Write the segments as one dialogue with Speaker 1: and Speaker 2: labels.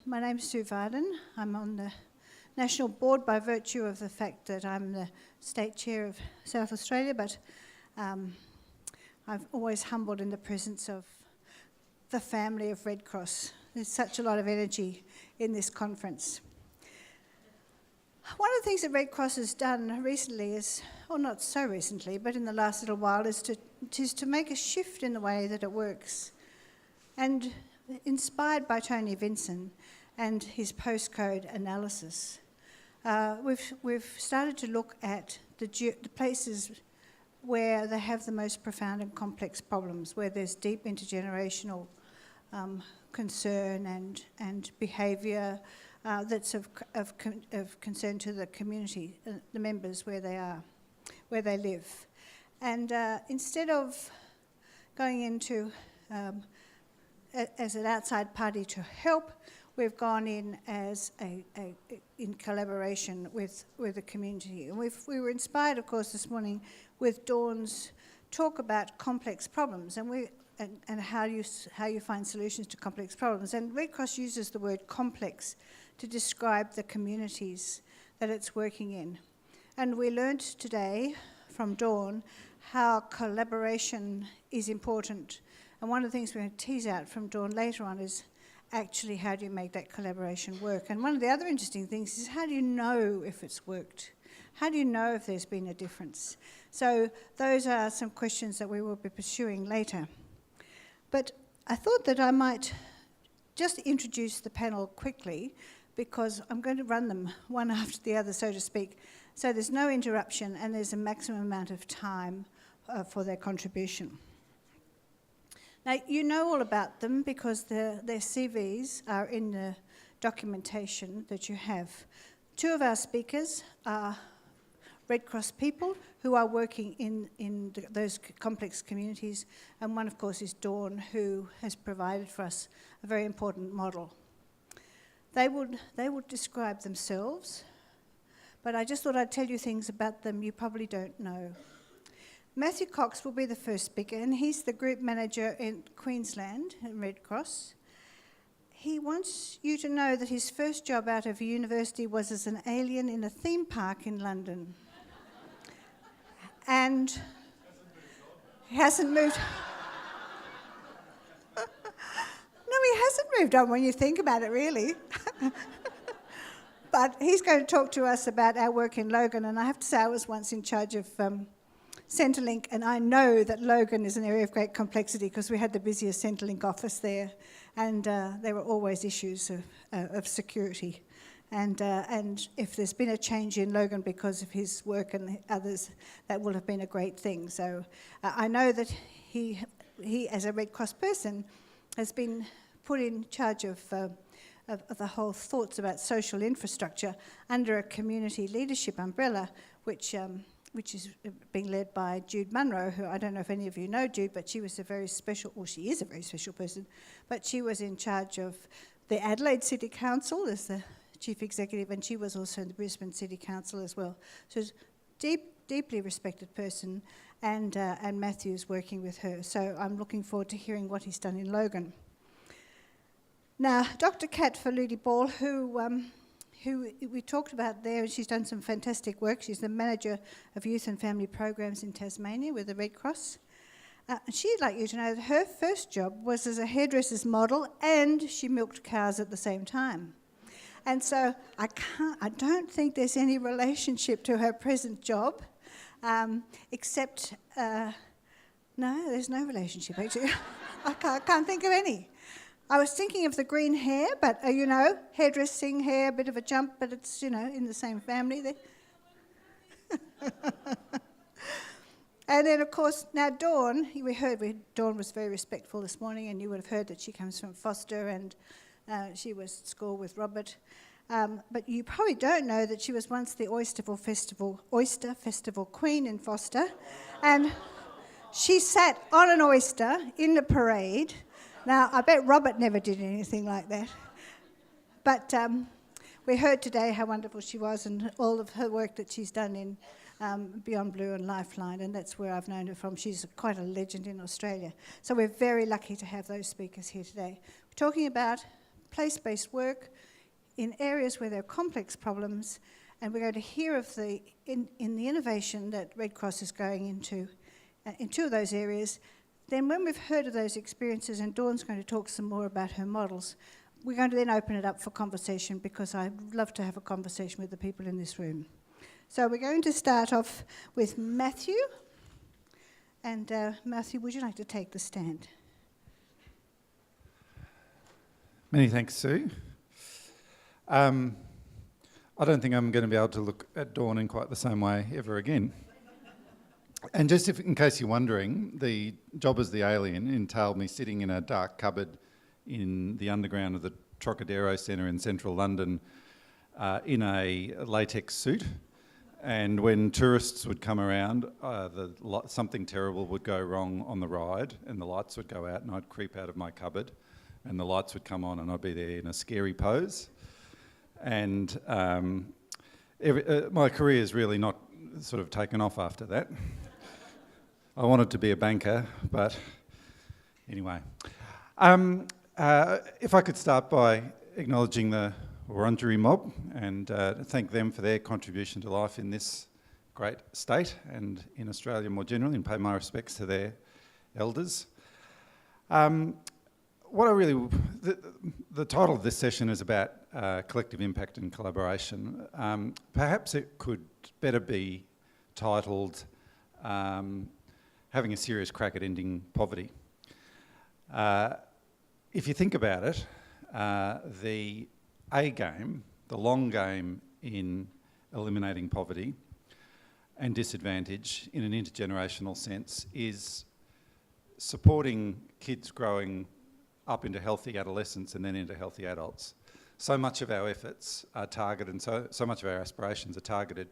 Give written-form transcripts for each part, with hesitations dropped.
Speaker 1: My name's Sue Varden. I'm on the National Board by virtue of the fact that I'm the State Chair of South Australia, but I've always humbled in the presence of the family of Red Cross. There's such a lot of energy in this conference. One of the things that Red Cross has done recently is, or not so recently, but in the last little while, is to make a shift in the way that it works. And inspired by Tony Vinson and his postcode analysis, we've started to look at the places where they have the most profound and complex problems, where there's deep intergenerational concern and behaviour that's of concern to the community, the members where they live. And instead of going into as an outside party to help, we've gone in as in collaboration with the community. And we were inspired, of course, this morning with Dawn's talk about complex problems and how you find solutions to complex problems. And Red Cross uses the word complex to describe the communities that it's working in. And we learned today from Dawn how collaboration is important. And one of the things we're going to tease out from Dawn later on is actually how do you make that collaboration work. And one of the other interesting things is how do you know if it's worked? How do you know if there's been a difference? So those are some questions that we will be pursuing later. But I thought that I might just introduce the panel quickly, because I'm going to run them one after the other, so to speak. So there's no interruption and there's a maximum amount of time for their contribution. Now, you know all about them because their CVs are in the documentation that you have. Two of our speakers are Red Cross people who are working in those complex communities, and one, of course, is Dawn, who has provided for us a very important model. They would describe themselves, but I just thought I'd tell you things about them you probably don't know. Matthew Cox will be the first speaker, and he's the group manager in Queensland in Red Cross. He wants you to know that his first job out of university was as an alien in a theme park in London. And he hasn't moved. No, he hasn't moved on when you think about it, really. But he's going to talk to us about our work in Logan, and I have to say I was once in charge of Centrelink, and I know that Logan is an area of great complexity because we had the busiest Centrelink office there, and there were always issues of security. And if there's been a change in Logan because of his work and others, that will have been a great thing. So I know that he, as a Red Cross person, has been put in charge of the whole thoughts about social infrastructure under a community leadership umbrella, which is being led by Jude Munro, who I don't know if any of you know Jude, but she was a very special, or she is a very special person, but she was in charge of the Adelaide City Council as the Chief Executive, and she was also in the Brisbane City Council as well. So deeply respected person, and Matthew's working with her. So I'm looking forward to hearing what he's done in Logan. Now, Dr. Kat Faludi-Ball, who we talked about there, she's done some fantastic work. She's the manager of youth and family programs in Tasmania with the Red Cross. She'd like you to know that her first job was as a hairdresser's model, and she milked cows at the same time. And so I don't think there's any relationship to her present job, except, no, there's no relationship actually. I can't think of any. I was thinking of the green hair, but, hairdressing, hair, a bit of a jump, but it's, in the same family there. And then, of course, now Dawn, Dawn was very respectful this morning, and you would have heard that she comes from Foster, and she was at school with Robert. But you probably don't know that she was once the Oyster Festival Queen in Foster, and she sat on an oyster in the parade. Now, I bet Robert never did anything like that. But we heard today how wonderful she was and all of her work that she's done in Beyond Blue and Lifeline, and that's where I've known her from. She's quite a legend in Australia. So we're very lucky to have those speakers here today. We're talking about place-based work in areas where there are complex problems, and we're going to hear of the innovation that Red Cross is going into in two of those areas. Then when we've heard of those experiences, and Dawn's going to talk some more about her models, we're going to then open it up for conversation, because I'd love to have a conversation with the people in this room. So we're going to start off with Matthew. And Matthew, would you like to take the stand?
Speaker 2: Many thanks, Sue. I don't think I'm going to be able to look at Dawn in quite the same way ever again. And just in case you're wondering, the job as the alien entailed me sitting in a dark cupboard in the underground of the Trocadero Centre in central London in a latex suit. And when tourists would come around, something terrible would go wrong on the ride, and the lights would go out, and I'd creep out of my cupboard, and the lights would come on, and I'd be there in a scary pose. And my career's really not sort of taken off after that. I wanted to be a banker, but anyway. If I could start by acknowledging the Wurundjeri mob and thank them for their contribution to life in this great state and in Australia more generally, and pay my respects to their elders. The title of this session is about collective impact and collaboration. Perhaps it could better be titled Having a Serious Crack at Ending Poverty. If you think about it, the long game in eliminating poverty and disadvantage in an intergenerational sense is supporting kids growing up into healthy adolescents and then into healthy adults. So much of our efforts are targeted, and so much of our aspirations are targeted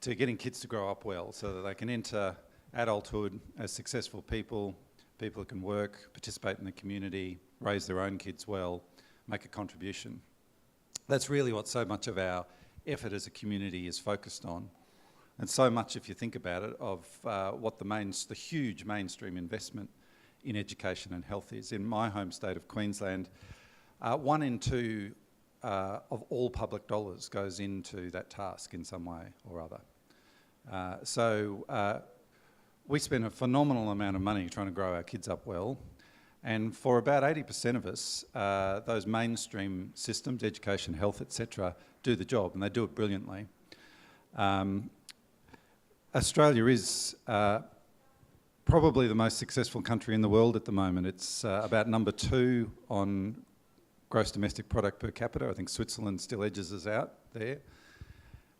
Speaker 2: to getting kids to grow up well so that they can enter adulthood as successful people who can work, participate in the community, raise their own kids well, make a contribution. That's really what so much of our effort as a community is focused on. And so much, if you think about it, of what the huge mainstream investment in education and health is. In my home state of Queensland, 1 in 2 of all public dollars goes into that task in some way or other. So we spend a phenomenal amount of money trying to grow our kids up well. And for about 80% of us, those mainstream systems, education, health, etc., do the job, and they do it brilliantly. Australia is probably the most successful country in the world at the moment. It's about number 2 on gross domestic product per capita. I think Switzerland still edges us out there.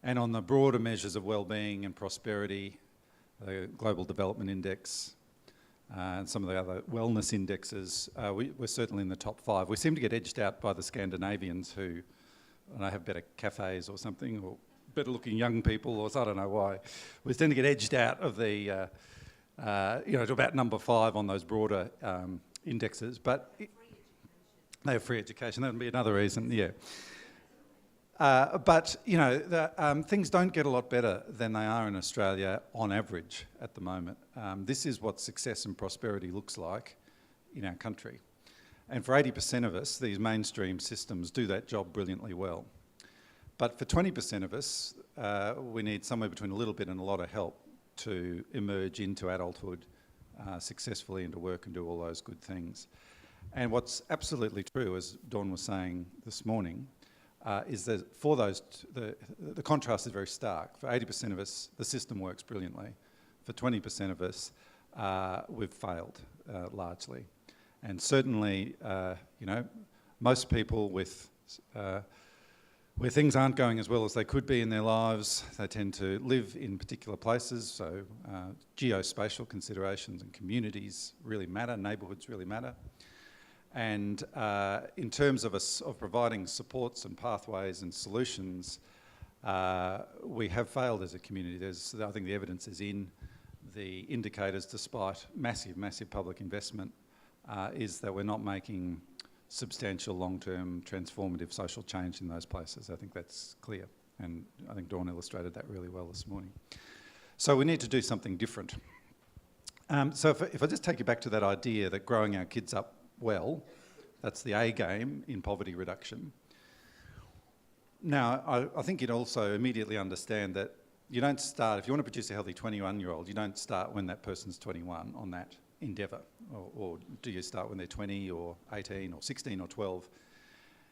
Speaker 2: And on the broader measures of well-being and prosperity, the Global Development Index, and some of the other wellness indexes, we're certainly in the top 5. We seem to get edged out by the Scandinavians who have better cafes or something, or better looking young people, or I don't know why. We tend to get edged out of the, to about number 5 on those broader indexes. But they have free education. That would be another reason, yeah. But things don't get a lot better than they are in Australia on average at the moment. This is what success and prosperity looks like in our country. And for 80% of us, these mainstream systems do that job brilliantly well. But for 20% of us, we need somewhere between a little bit and a lot of help to emerge into adulthood successfully and to work and do all those good things. And what's absolutely true, as Dawn was saying this morning, is that for those, the contrast is very stark. For 80% of us, the system works brilliantly. For 20% of us, we've failed largely. And certainly, most people with where things aren't going as well as they could be in their lives, they tend to live in particular places, so geospatial considerations and communities really matter, neighbourhoods really matter. And in terms of providing supports and pathways and solutions, we have failed as a community. I think the evidence is in the indicators, despite massive, massive public investment, is that we're not making substantial long-term transformative social change in those places. I think that's clear, and I think Dawn illustrated that really well this morning. So we need to do something different. So if I just take you back to that idea that growing our kids up well That's the A game in poverty reduction. Now, I think you'd also immediately understand that you don't start, if you want to produce a healthy 21-year-old, you don't start when that person's 21 on that endeavour. Or do you start when they're 20 or 18 or 16 or 12?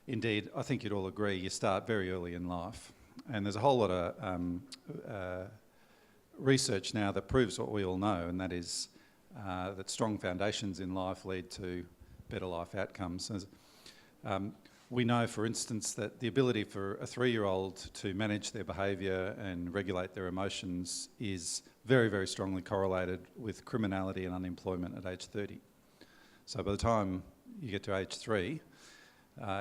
Speaker 2: Indeed, I think you'd all agree you start very early in life. And there's a whole lot of research now that proves what we all know, and that is that strong foundations in life lead to better life outcomes. We know, for instance, that the ability for a 3-year-old to manage their behaviour and regulate their emotions is very, very strongly correlated with criminality and unemployment at age 30. So by the time you get to age 3,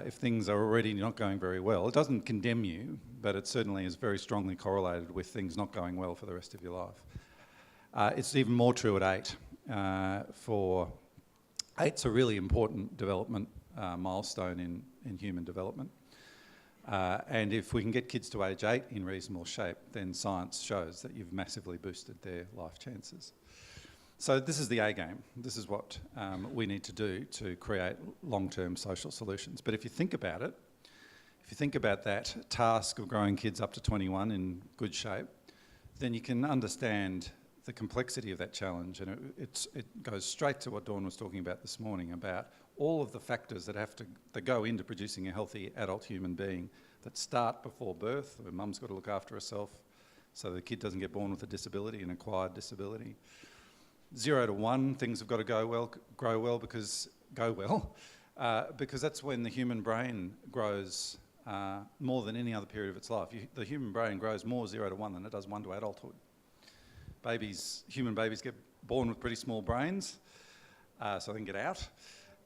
Speaker 2: if things are already not going very well, it doesn't condemn you, but it certainly is very strongly correlated with things not going well for the rest of your life. It's even more true at 8. For 8's a really important development milestone in human development. And if we can get kids to age 8 in reasonable shape, then science shows that you've massively boosted their life chances. So this is the A game. This is what we need to do to create long-term social solutions. But if you think about it, if you think about that task of growing kids up to 21 in good shape, then you can understand the complexity of that challenge. And it goes straight to what Dawn was talking about this morning, about all of the factors that go into producing a healthy adult human being that start before birth, where mum's got to look after herself so the kid doesn't get born with a disability, an acquired disability. 0 to 1, things have got to grow well because that's when the human brain grows more than any other period of its life. The human brain grows more 0 to 1 than it does 1 to adulthood. Human babies get born with pretty small brains, so they can get out.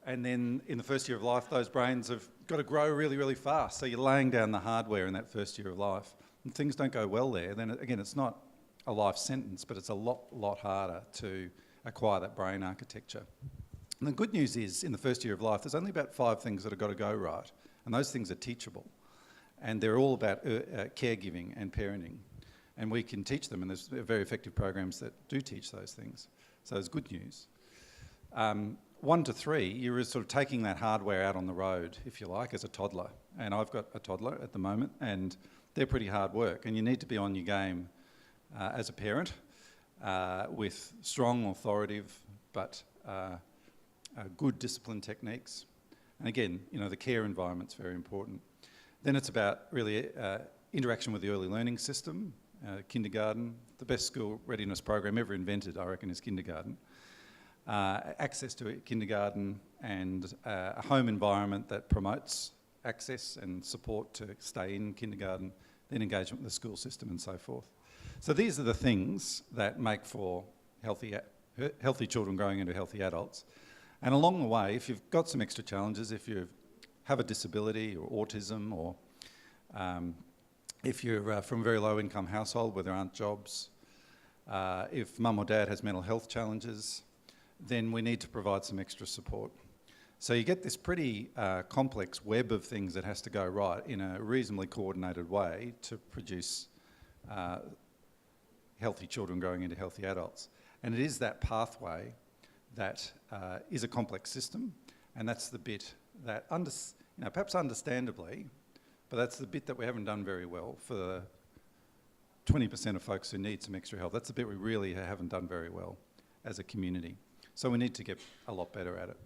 Speaker 2: And then in the first year of life, those brains have got to grow really, really fast. So you're laying down the hardware in that first year of life. And things don't go well there, then again, it's not a life sentence, but it's a lot harder to acquire that brain architecture. And the good news is, in the first year of life, there's only about 5 things that have got to go right. And those things are teachable. And they're all about caregiving and parenting. And we can teach them, and there's very effective programs that do teach those things. So there's good news. 1 to 3, you're sort of taking that hardware out on the road, if you like, as a toddler. And I've got a toddler at the moment, and they're pretty hard work. And you need to be on your game as a parent with strong, authoritative, but good discipline techniques. And again, the care environment's very important. Then it's about really interaction with the early learning system, kindergarten. The best school readiness program ever invented, I reckon, is kindergarten. Access to kindergarten and a home environment that promotes access and support to stay in kindergarten, then engagement with the school system and so forth. So these are the things that make for healthy children growing into healthy adults. And along the way, if you've got some extra challenges, if you have a disability or autism, or if you're from a very low income household where there aren't jobs, if mum or dad has mental health challenges, then we need to provide some extra support. So you get this pretty complex web of things that has to go right in a reasonably coordinated way to produce healthy children growing into healthy adults. And it is that pathway that is a complex system, and that's the bit that, perhaps understandably, but that's the bit that we haven't done very well for the 20% of folks who need some extra help. That's the bit we really haven't done very well as a community. So we need to get a lot better at it.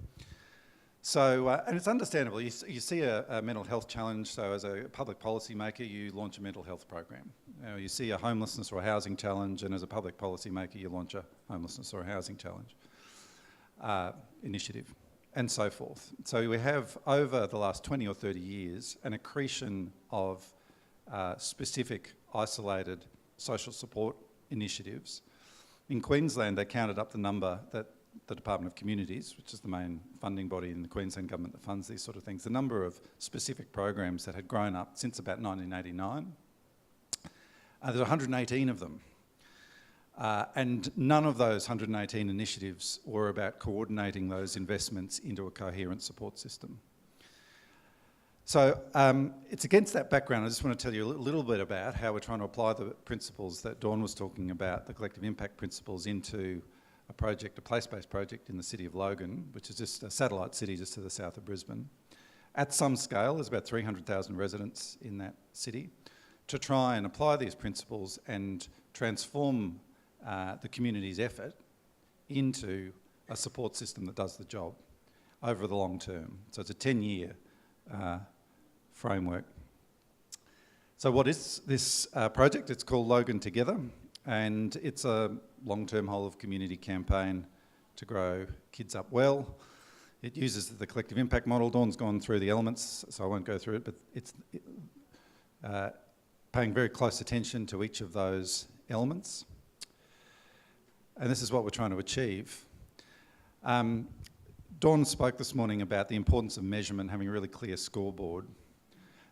Speaker 2: So, and it's understandable. You see a mental health challenge, so as a public policy maker, you launch a mental health program. You see a homelessness or a housing challenge, and as a public policy maker, you launch a homelessness or a housing challenge initiative, and so forth. So we have, over the last 20 or 30 years, an accretion of specific, isolated social support initiatives. In Queensland, they counted up the number that the Department of Communities, which is the main funding body in the Queensland government that funds these sort of things, the number of specific programs that had grown up since about 1989. There's 118 of them. And none of those 118 initiatives were about coordinating those investments into a coherent support system. So it's against that background, I just want to tell you a little bit about how we're trying to apply the principles that Dawn was talking about, the collective impact principles, into a project, a place-based project in the city of Logan, which is just a satellite city just to the south of Brisbane. At some scale, there's about 300,000 residents in that city, to try and apply these principles and transform the community's effort into a support system that does the job over the long term. So it's a 10-year framework. So what is this project? It's called Logan Together, and it's a long-term whole of community campaign to grow kids up well. It uses the collective impact model. Dawn's gone through the elements, so I won't go through it, but it's paying very close attention to each of those elements. And this is what we're trying to achieve. Dawn spoke this morning about the importance of measurement, having a really clear scoreboard,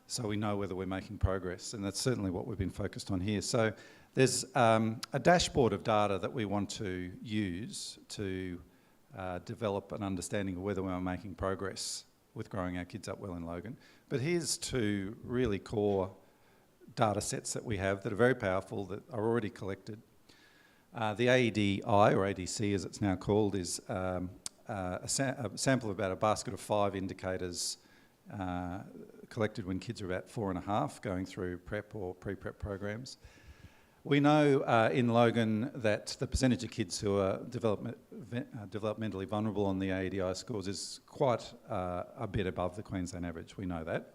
Speaker 2: so we know whether we're making progress, and that's certainly what we've been focused on here. So there's a dashboard of data that we want to use to develop an understanding of whether we're making progress with growing our kids up well in Logan. But here's two really core data sets that we have that are very powerful, that are already collected. The AEDI, or ADC as it's now called, is a sample of about a basket of 5 indicators collected when kids are about 4.5, going through prep or pre-prep programs. We know in Logan that the percentage of kids who are developmentally vulnerable on the AEDI scores is quite a bit above the Queensland average. We know that.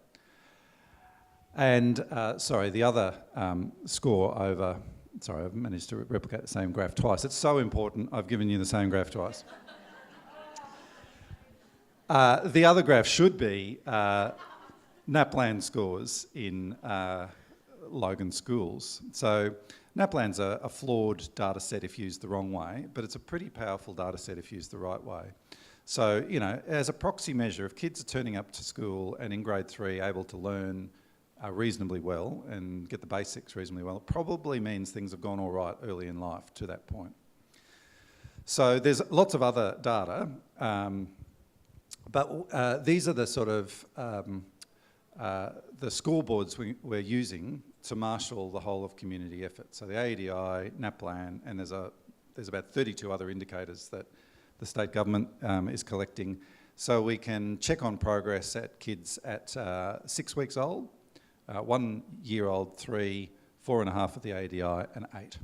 Speaker 2: And, the other score over... Sorry, I've managed to replicate the same graph twice. It's so important, I've given you the same graph twice. The other graph should be NAPLAN scores in Logan schools. So NAPLAN's a flawed data set if used the wrong way, but it's a pretty powerful data set if used the right way. So, you know, as a proxy measure, if kids are turning up to school and in grade 3 able to learn reasonably well and get the basics reasonably well, it probably means things have gone all right early in life to that point. So there's lots of other data, but these are the sort of the scoreboards we're using to marshal the whole of community effort. So the AEDI, NAPLAN, and there's about 32 other indicators that the state government is collecting. So we can check on progress at kids at 6 weeks old, 1 year old, 3, 4.5 at the AEDI, and 8.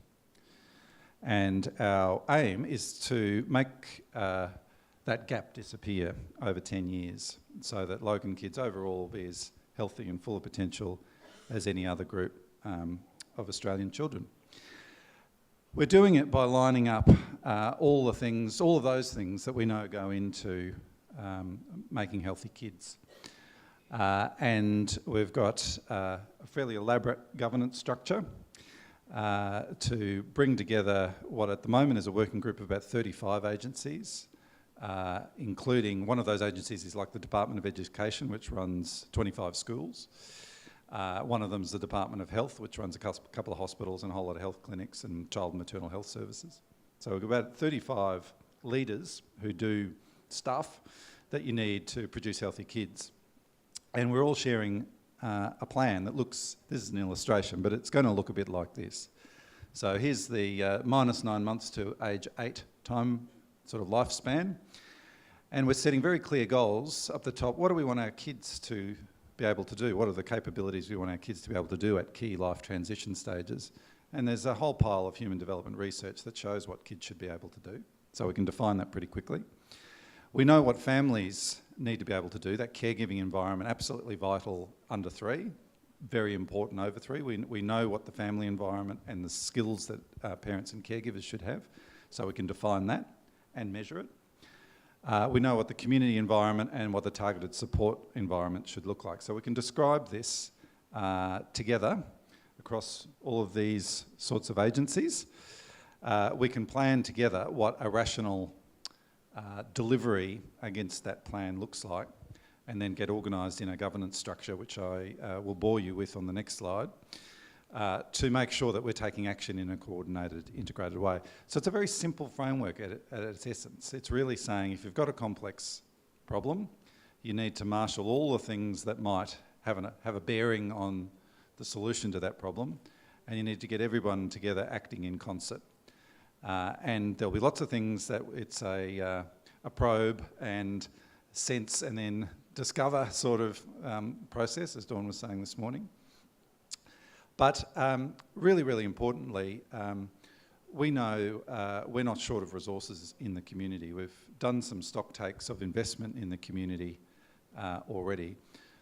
Speaker 2: And our aim is to make that gap disappear over 10 years so that Logan kids overall will be as healthy and full of potential as any other group of Australian children. We're doing it by lining up all of those things that we know go into making healthy kids. And we've got a fairly elaborate governance structure to bring together what at the moment is a working group of about 35 agencies, including one of those agencies is like the Department of Education, which runs 25 schools. One of them is the Department of Health, which runs a couple of hospitals and a whole lot of health clinics and child and maternal health services. So we've got about 35 leaders who do stuff that you need to produce healthy kids. And we're all sharing a plan that looks, this is an illustration, but it's going to look a bit like this. So here's the -9 months to age 8 time sort of lifespan. And we're setting very clear goals up the top. What do we want our kids to be able to do? What are the capabilities we want our kids to be able to do at key life transition stages? And there's a whole pile of human development research that shows what kids should be able to do. So we can define that pretty quickly. We know what families need to be able to do. That caregiving environment, absolutely vital under 3, very important over 3. We know what the family environment and the skills that parents and caregivers should have, so we can define that and measure it. We know what the community environment and what the targeted support environment should look like. So we can describe this together across all of these sorts of agencies. We can plan together what a rational delivery against that plan looks like, and then get organised in a governance structure, which I will bore you with on the next slide, to make sure that we're taking action in a coordinated, integrated way. So it's a very simple framework at its essence. It's really saying if you've got a complex problem, you need to marshal all the things that might have a bearing on the solution to that problem, and you need to get everyone together acting in concert. And there'll be lots of things that it's a probe and sense and then discover sort of process, as Dawn was saying this morning. But really, really importantly, we know we're not short of resources in the community. We've done some stock takes of investment in the community already.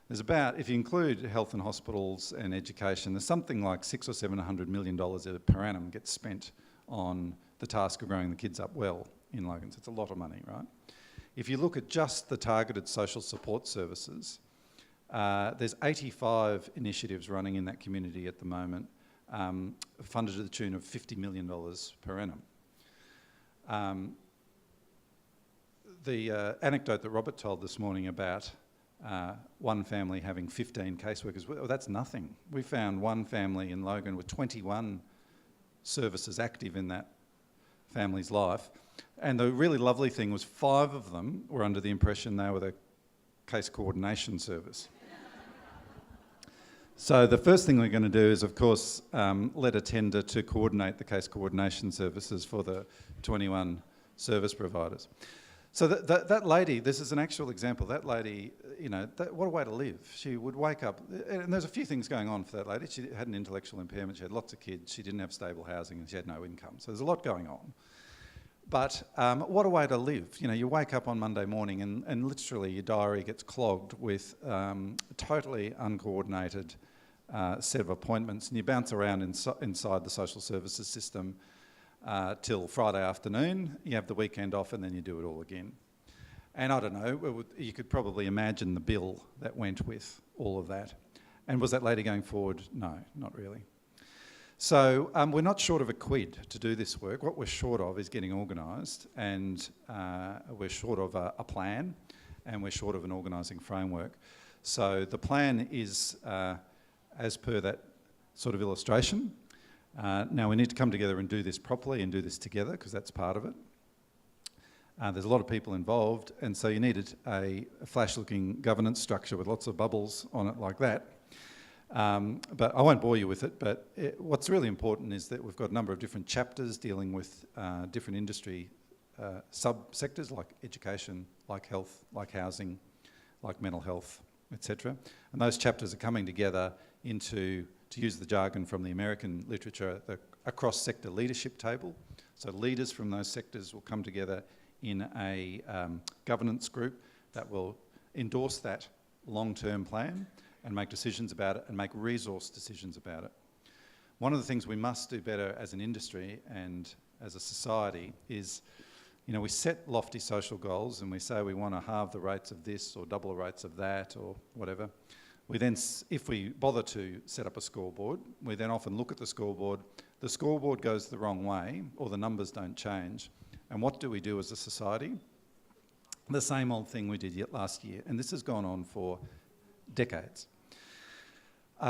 Speaker 2: There's about, if you include health and hospitals and education, there's something like $600 or $700 million per annum gets spent on the task of growing the kids up well in Logan. So it's a lot of money, right? If you look at just the targeted social support services, there's 85 initiatives running in that community at the moment, funded to the tune of $50 million per annum. The anecdote that Robert told this morning about one family having 15 caseworkers, well, that's nothing. We found one family in Logan with 21 services active in that family's life. And the really lovely thing was 5 of them were under the impression they were the case coordination service. So the first thing we're going to do is, of course, let a tender to coordinate the case coordination services for the 21 service providers. So that lady, this is an actual example, that lady, you know, what a way to live. She would wake up, and there's a few things going on for that lady. She had an intellectual impairment, she had lots of kids, she didn't have stable housing, and she had no income. So there's a lot going on. But what a way to live. You know, you wake up on Monday morning and literally your diary gets clogged with a totally uncoordinated set of appointments, and you bounce around inside the social services system till Friday afternoon. You have the weekend off and then you do it all again. And I don't know, you could probably imagine the bill that went with all of that. And was that lady going forward? No, not really. So we're not short of a quid to do this work. What we're short of is getting organised, and we're short of a plan, and we're short of an organising framework. So the plan is, as per that sort of illustration. Now we need to come together and do this properly and do this together, because that's part of it. There's a lot of people involved, and so you needed a flash-looking governance structure with lots of bubbles on it like that. But I won't bore you with it, but what's really important is that we've got a number of different chapters dealing with different industry sub-sectors like education, like health, like housing, like mental health, etc. And those chapters are coming together into, to use the jargon from the American literature, a cross-sector leadership table. So leaders from those sectors will come together in a governance group that will endorse that long-term plan and make decisions about it and make resource decisions about it. One of the things we must do better as an industry and as a society is, you know, we set lofty social goals and we say we want to halve the rates of this or double the rates of that or whatever. We then, if we bother to set up a scoreboard, we then often look at the scoreboard goes the wrong way or the numbers don't change. And what do we do as a society? The same old thing we did last year, and this has gone on for decades.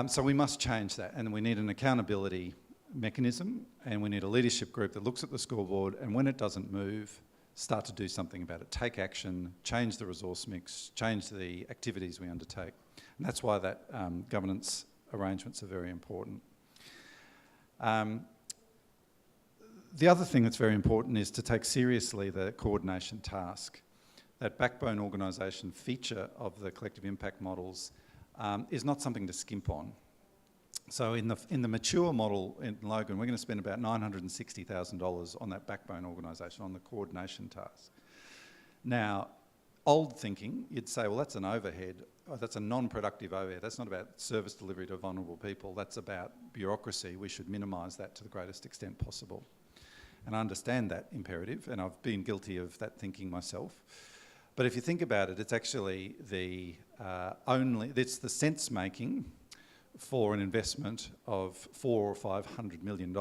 Speaker 2: So we must change that, and we need an accountability mechanism, and we need a leadership group that looks at the scoreboard, and when it doesn't move, start to do something about it. Take action, change the resource mix, change the activities we undertake. And that's why that governance arrangements are very important. The other thing that's very important is to take seriously the coordination task. That backbone organisation feature of the collective impact models is not something to skimp on. So in the mature model in Logan, we're going to spend about $960,000 on that backbone organisation, on the coordination task. Now, old thinking, you'd say, well, that's an overhead. Oh, that's a non-productive overhead. That's not about service delivery to vulnerable people. That's about bureaucracy. We should minimise that to the greatest extent possible. And I understand that imperative, and I've been guilty of that thinking myself. But if you think about it, it's actually it's the sense making for an investment of $400 or $500 million,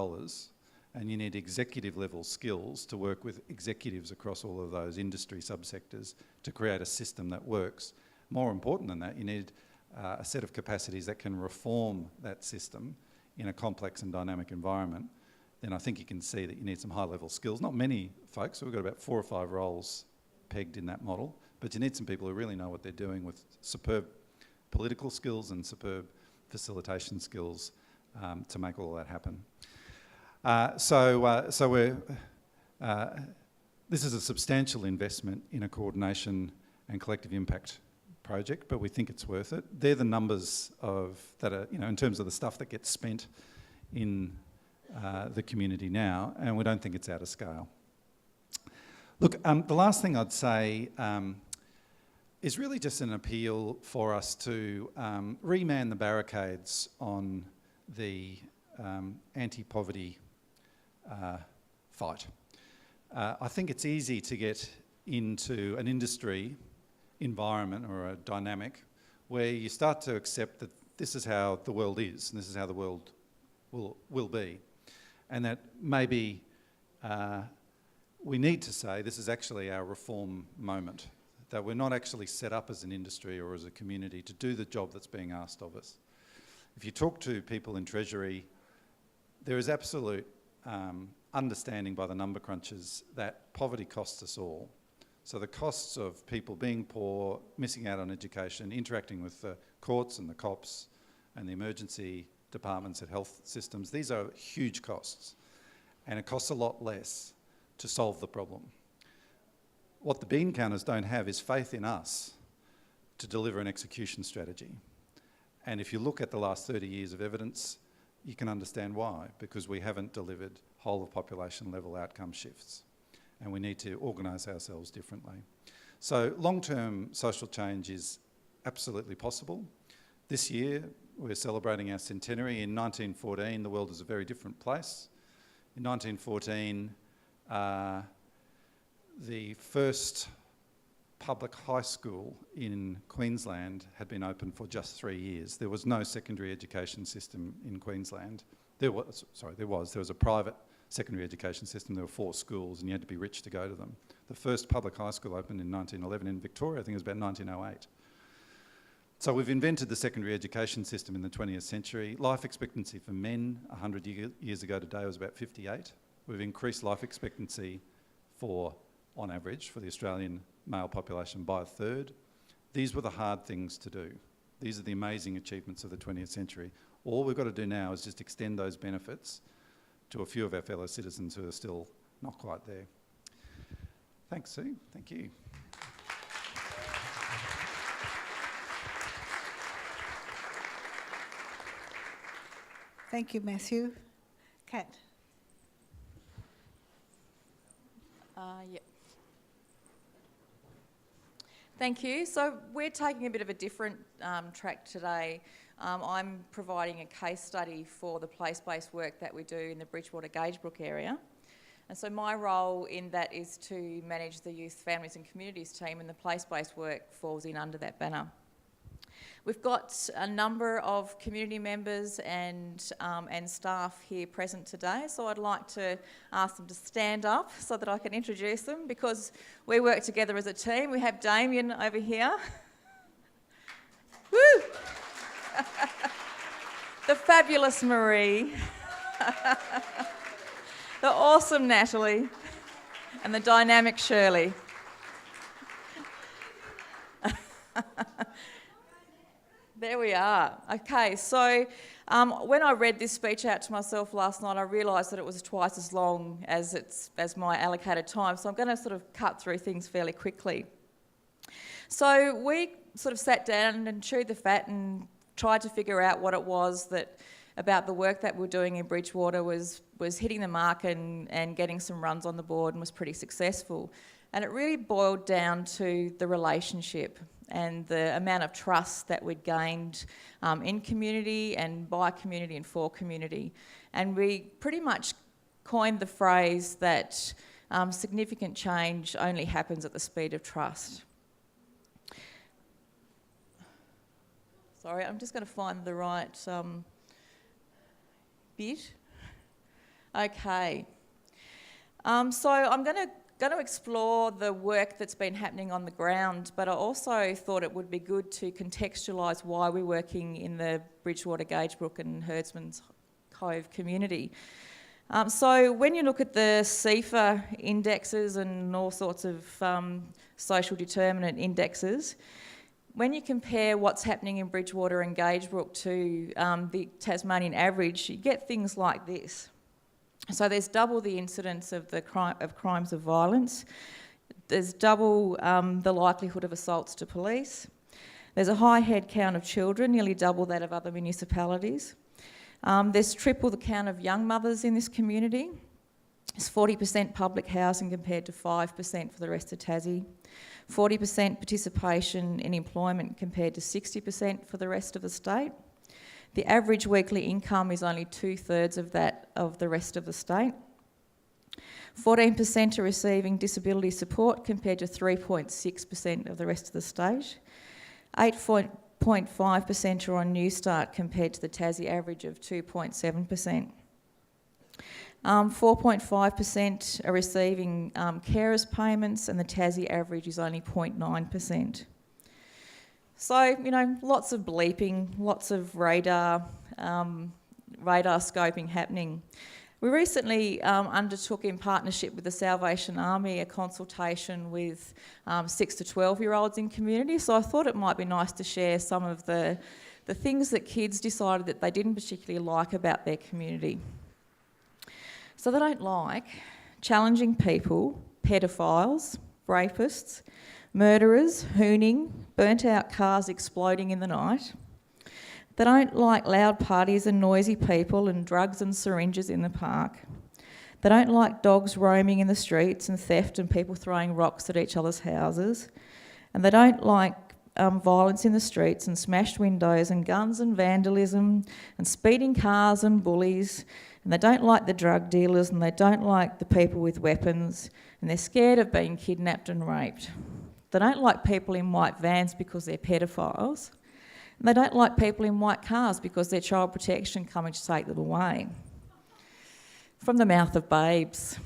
Speaker 2: and you need executive level skills to work with executives across all of those industry subsectors to create a system that works. More important than that, you need a set of capacities that can reform that system in a complex and dynamic environment. Then I think you can see that you need some high level skills. Not many folks, so we've got about 4 or 5 roles pegged in that model, but you need some people who really know what they're doing with superb political skills and superb facilitation skills to make all of that happen. So we're This is a substantial investment in a coordination and collective impact project, but we think it's worth it. They're the numbers that are, in terms of the stuff that gets spent in the community now, and we don't think it's out of scale. Look, the last thing I'd say is really just an appeal for us to reman the barricades on the anti-poverty fight. I think it's easy to get into an industry environment or a dynamic where you start to accept that this is how the world is and this is how the world will be, and that maybe we need to say this is actually our reform moment, that we're not actually set up as an industry or as a community to do the job that's being asked of us. If you talk to people in Treasury, there is absolute understanding by the number crunchers that poverty costs us all. So the costs of people being poor, missing out on education, interacting with the courts and the cops and the emergency departments at health systems, these are huge costs, and it costs a lot less to solve the problem. What the bean counters don't have is faith in us to deliver an execution strategy. And if you look at the last 30 years of evidence, you can understand why, because we haven't delivered whole of population level outcome shifts, and we need to organise ourselves differently. So long-term social change is absolutely possible. This year we're celebrating our centenary. In 1914 the world was a very different place. In 1914 the first public high school in Queensland had been open for just 3 years. There was no secondary education system in Queensland. There was a private secondary education system. There were 4 schools and you had to be rich to go to them. The first public high school opened in 1911 in Victoria. I think it was about 1908. So we've invented the secondary education system in the 20th century. Life expectancy for men 100 years ago today was about 58. We've increased life expectancy on average, for the Australian male population by 1/3. These were the hard things to do. These are the amazing achievements of the 20th century. All we've got to do now is just extend those benefits to a few of our fellow citizens who are still not quite there. Thanks, Sue. Thank you.
Speaker 1: Thank you, Matthew. Kat.
Speaker 3: Yeah. Thank you. So we're taking a bit of a different track today. I'm providing a case study for the place-based work that we do in the Bridgewater-Gagebrook area. And so my role in that is to manage the youth, families and communities team, and the place-based work falls in under that banner. We've got a number of community members and staff here present today, so I'd like to ask them to stand up so that I can introduce them, because we work together as a team. We have Damien over here. Woo! The fabulous Marie. The awesome Natalie. And the dynamic Shirley. There we are. Okay, so when I read this speech out to myself last night, I realised that it was twice as long as my allocated time, so I'm going to sort of cut through things fairly quickly. So we sort of sat down and chewed the fat and tried to figure out what it was about the work that we're doing in Bridgewater was hitting the mark and getting some runs on the board, and was pretty successful. And it really boiled down to the relationship and the amount of trust that we'd gained in community and by community and for community. And we pretty much coined the phrase that significant change only happens at the speed of trust. Sorry, I'm just going to find the right bit. Okay. So I'm going to explore the work that's been happening on the ground, but I also thought it would be good to contextualise why we're working in the Bridgewater-Gagebrook and Herdsman's Cove community. So when you look at the CEFA indexes and all sorts of social determinant indexes, when you compare what's happening in Bridgewater and Gagebrook to the Tasmanian average, you get things like this. So there's double the incidence of crimes of violence. There's double the likelihood of assaults to police. There's a high head count of children, nearly double that of other municipalities. There's triple the count of young mothers in this community. It's 40% public housing compared to 5% for the rest of Tassie. 40% participation in employment compared to 60% for the rest of the state. The average weekly income is only 2/3 of that of the rest of the state. 14% are receiving disability support compared to 3.6% of the rest of the state. 8.5% are on New Start compared to the Tassie average of 2.7%. 4.5% are receiving carers payments, and the Tassie average is only 0.9%. So, lots of bleeping, lots of radar scoping happening. We recently undertook, in partnership with the Salvation Army, a consultation with 6 to 12-year-olds in community. So I thought it might be nice to share some of the things that kids decided that they didn't particularly like about their community. So they don't like challenging people, pedophiles, rapists, murderers, hooning, burnt-out cars exploding in the night. They don't like loud parties and noisy people and drugs and syringes in the park. They don't like dogs roaming in the streets and theft and people throwing rocks at each other's houses. And they don't like violence in the streets and smashed windows and guns and vandalism and speeding cars and bullies. And they don't like the drug dealers, and they don't like the people with weapons, and they're scared of being kidnapped and raped. They don't like people in white vans because they're pedophiles. And they don't like people in white cars because they're child protection coming to take them away. From the mouth of babes.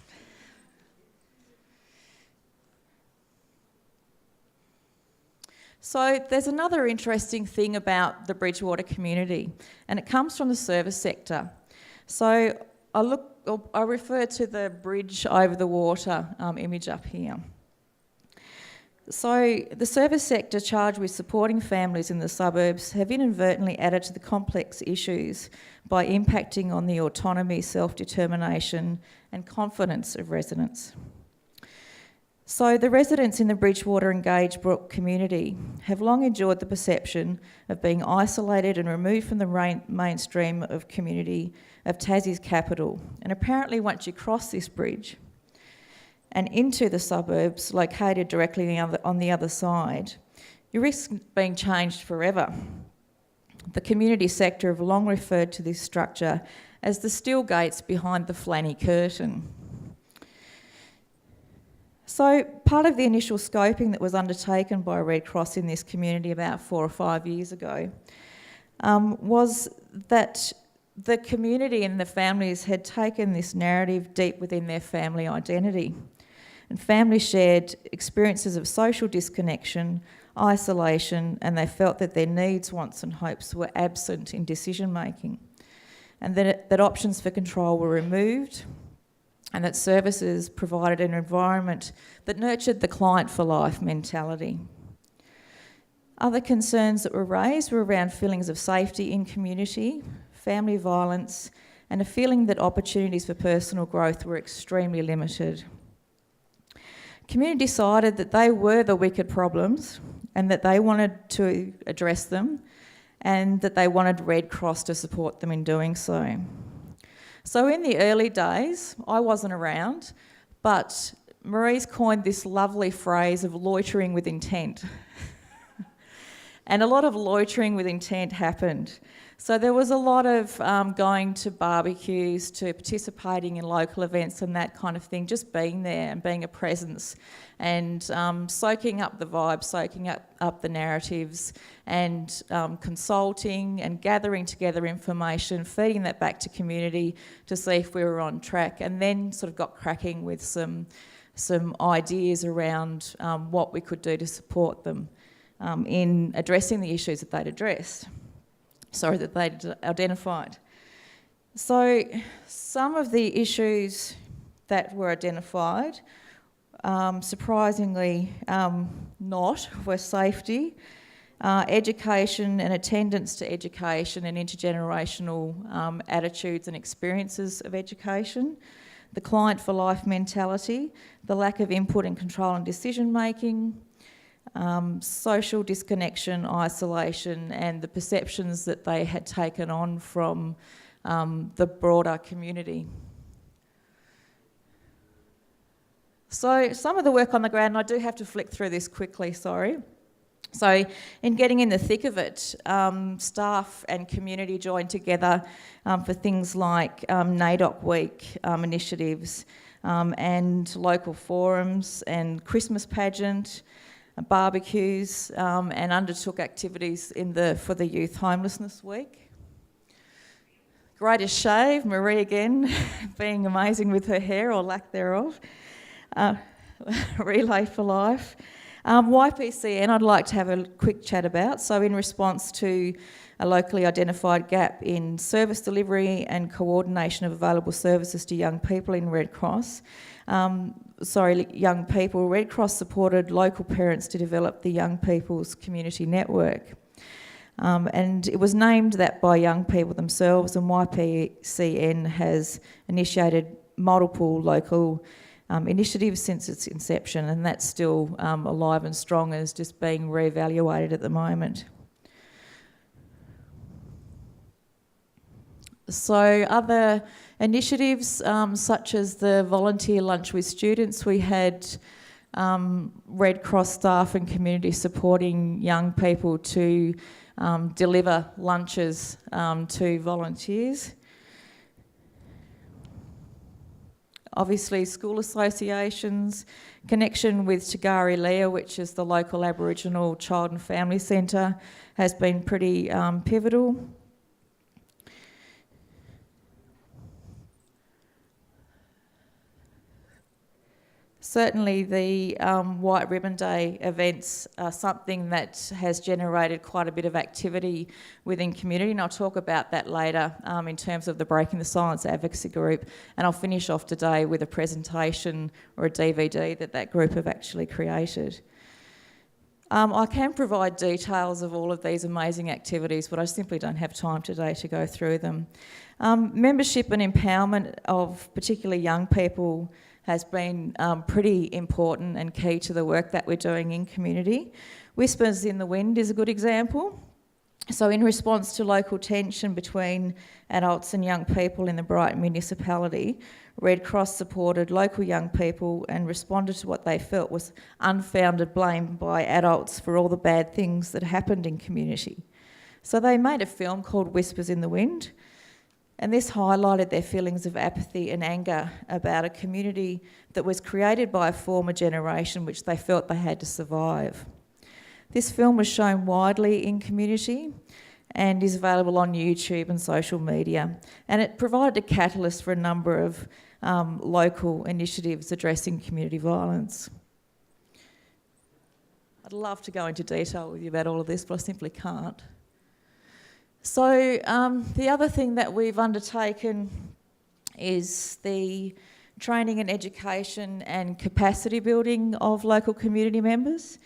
Speaker 3: So there's another interesting thing about the Bridgewater community, and it comes from the service sector. So I refer to the bridge over the water image up here. So the service sector charged with supporting families in the suburbs have inadvertently added to the complex issues by impacting on the autonomy, self-determination and confidence of residents. So the residents in the Bridgewater and Gage Brook community have long endured the perception of being isolated and removed from the mainstream of community of Tassie's capital. And apparently once you cross this bridge and into the suburbs located directly on the other side, you risk being changed forever. The community sector have long referred to this structure as the steel gates behind the Flanny curtain. So part of the initial scoping that was undertaken by Red Cross in this community about 4 or 5 years ago was that the community and the families had taken this narrative deep within their family identity. And families shared experiences of social disconnection, isolation, and they felt that their needs, wants and hopes were absent in decision making, and that options for control were removed, and that services provided an environment that nurtured the client for life mentality. Other concerns that were raised were around feelings of safety in community, family violence, and a feeling that opportunities for personal growth were extremely limited. Community decided that they were the wicked problems and that they wanted to address them, and that they wanted Red Cross to support them in doing so. So in the early days, I wasn't around, but Marie's coined this lovely phrase of loitering with intent. And a lot of loitering with intent happened. So there was a lot of going to barbecues, to participating in local events and that kind of thing, just being there and being a presence and soaking up the vibe, soaking up the narratives and consulting and gathering together information, feeding that back to community to see if we were on track, and then sort of got cracking with some ideas around what we could do to support them in addressing the issues that they'd identified. So some of the issues that were identified, surprisingly not, were safety education and attendance to education and intergenerational attitudes and experiences of education, the client for life mentality, the lack of input and control and decision making, social disconnection, isolation, and the perceptions that they had taken on from the broader community. So some of the work on the ground, and I do have to flick through this quickly, sorry. So in getting in the thick of it, staff and community joined together for things like NAIDOC Week initiatives and local forums and Christmas pageant, barbecues, and undertook activities for the Youth Homelessness Week. Greatest Shave, Marie again, being amazing with her hair or lack thereof. Relay for Life. YPCN I'd like to have a quick chat about. So in response to a locally identified gap in service delivery and coordination of available services to young people in Red Cross, Red Cross supported local parents to develop the Young People's Community Network. And it was named that by young people themselves, and YPCN has initiated multiple local initiatives since its inception, and that's still alive and strong and is just being reevaluated at the moment. So other initiatives such as the volunteer lunch with students, we had Red Cross staff and community supporting young people to deliver lunches to volunteers. Obviously, school associations, connection with Tagari Lea, which is the local Aboriginal Child and Family Centre, has been pretty pivotal. Certainly the White Ribbon Day events are something that has generated quite a bit of activity within community, and I'll talk about that later in terms of the Breaking the Silence advocacy group, and I'll finish off today with a presentation or a DVD that group have actually created. I can provide details of all of these amazing activities, but I simply don't have time today to go through them. Membership and empowerment of particularly young people has been pretty important and key to the work that we're doing in community. Whispers in the Wind is a good example. So in response to local tension between adults and young people in the Brighton municipality, Red Cross supported local young people and responded to what they felt was unfounded blame by adults for all the bad things that happened in community. So they made a film called Whispers in the Wind, and this highlighted their feelings of apathy and anger about a community that was created by a former generation which they felt they had to survive. This film was shown widely in community and is available on YouTube and social media, and it provided a catalyst for a number of local initiatives addressing community violence. I'd love to go into detail with you about all of this, but I simply can't. So the other thing that we've undertaken is the training and education and capacity building of local community members.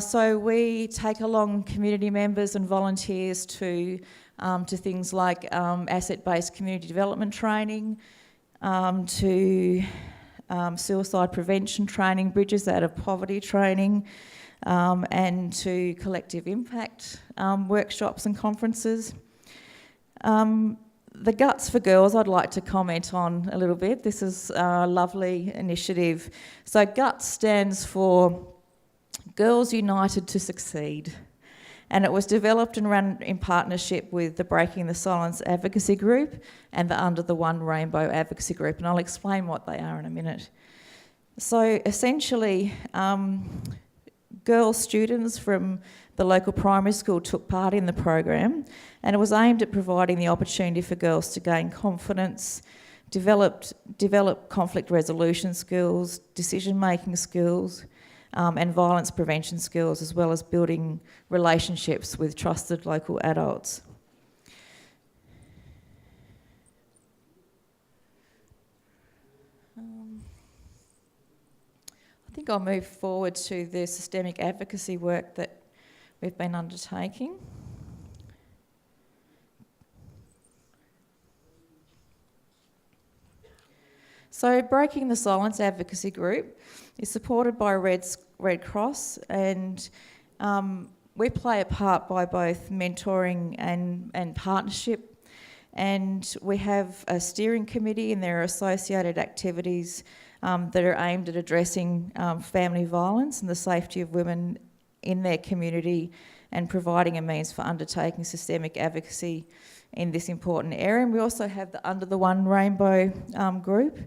Speaker 3: So we take along community members and volunteers to things like asset-based community development training, to suicide prevention training, bridges out of poverty training, and to collective impact workshops and conferences. The Guts for Girls I'd like to comment on a little bit. This is a lovely initiative. So Guts stands for Girls United to Succeed, and it was developed and run in partnership with the Breaking the Silence advocacy group and the Under the One Rainbow advocacy group, and I'll explain what they are in a minute. So essentially, girl students from the local primary school took part in the program, and it was aimed at providing the opportunity for girls to gain confidence, develop conflict resolution skills, decision-making skills, and violence prevention skills, as well as building relationships with trusted local adults. I think I'll move forward to the systemic advocacy work that we've been undertaking. So Breaking the Silence Advocacy Group is supported by Red Cross, and we play a part by both mentoring and partnership, and we have a steering committee and there are associated activities that are aimed at addressing family violence and the safety of women in their community and providing a means for undertaking systemic advocacy in this important area. And we also have the Under the One Rainbow group,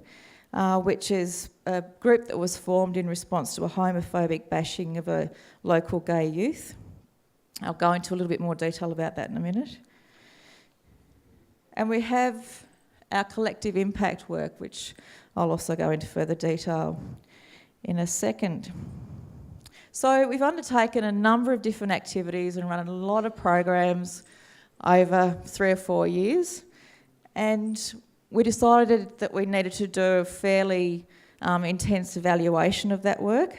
Speaker 3: which is a group that was formed in response to a homophobic bashing of a local gay youth. I'll go into a little bit more detail about that in a minute. And we have our collective impact work, which I'll also go into further detail in a second. So we've undertaken a number of different activities and run a lot of programs over 3 or 4 years, and we decided that we needed to do a fairly intense evaluation of that work.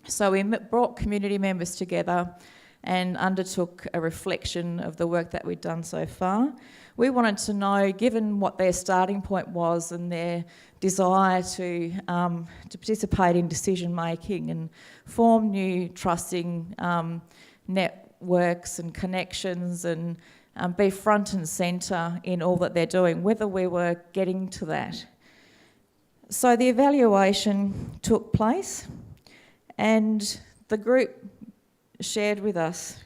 Speaker 3: So we brought community members together and undertook a reflection of the work that we'd done so far. We wanted to know, given what their starting point was and their desire to participate in decision making and form new trusting networks and connections and be front and centre in all that they're doing, whether we were getting to that. So the evaluation took place, and the group shared with us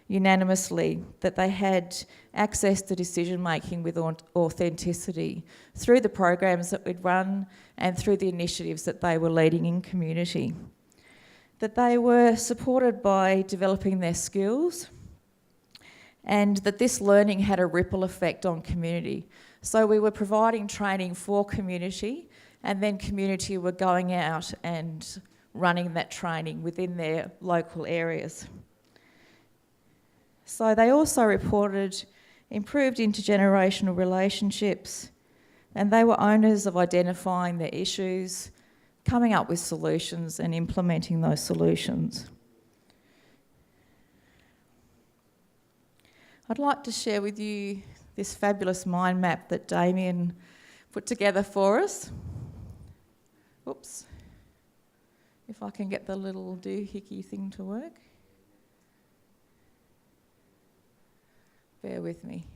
Speaker 3: unanimously that they had access to decision making with authenticity through the programs that we'd run and through the initiatives that they were leading in community. That they were supported by developing their skills, and that this learning had a ripple effect on community. So we were providing training for community, and then community were going out and running that training within their local areas. So they also reported improved intergenerational relationships, and they were owners of identifying their issues, coming up with solutions and implementing those solutions. I'd like to share with you this fabulous mind map that Damien put together for us. Oops. If I can get the little doohickey thing to work. Bear with me.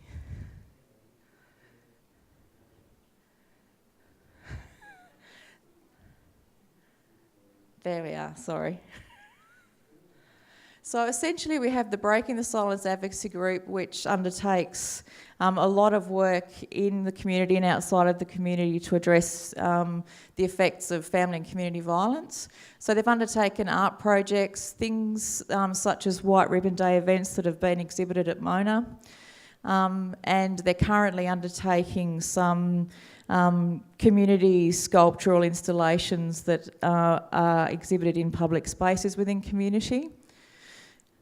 Speaker 3: There we are, sorry. So essentially we have the Breaking the Silence Advocacy Group, which undertakes a lot of work in the community and outside of the community to address the effects of family and community violence. So they've undertaken art projects, things such as White Ribbon Day events that have been exhibited at Mona, and they're currently undertaking some community sculptural installations that are exhibited in public spaces within community.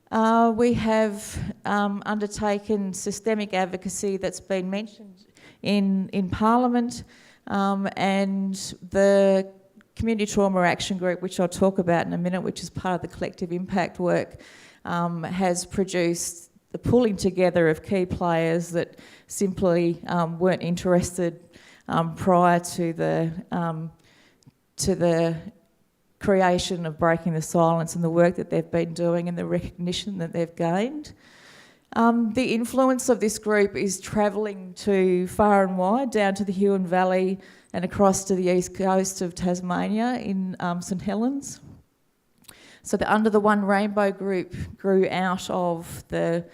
Speaker 3: We have undertaken systemic advocacy that's been mentioned in Parliament, and the Community Trauma Action Group, which I'll talk about in a minute, which is part of the collective impact work, has produced the pulling together of key players that simply weren't interested prior to the creation of Breaking the Silence and the work that they've been doing and the recognition that they've gained. The influence of this group is travelling to far and wide, down to the Huon Valley and across to the east coast of Tasmania in St Helens. So the Under the One Rainbow group grew out of the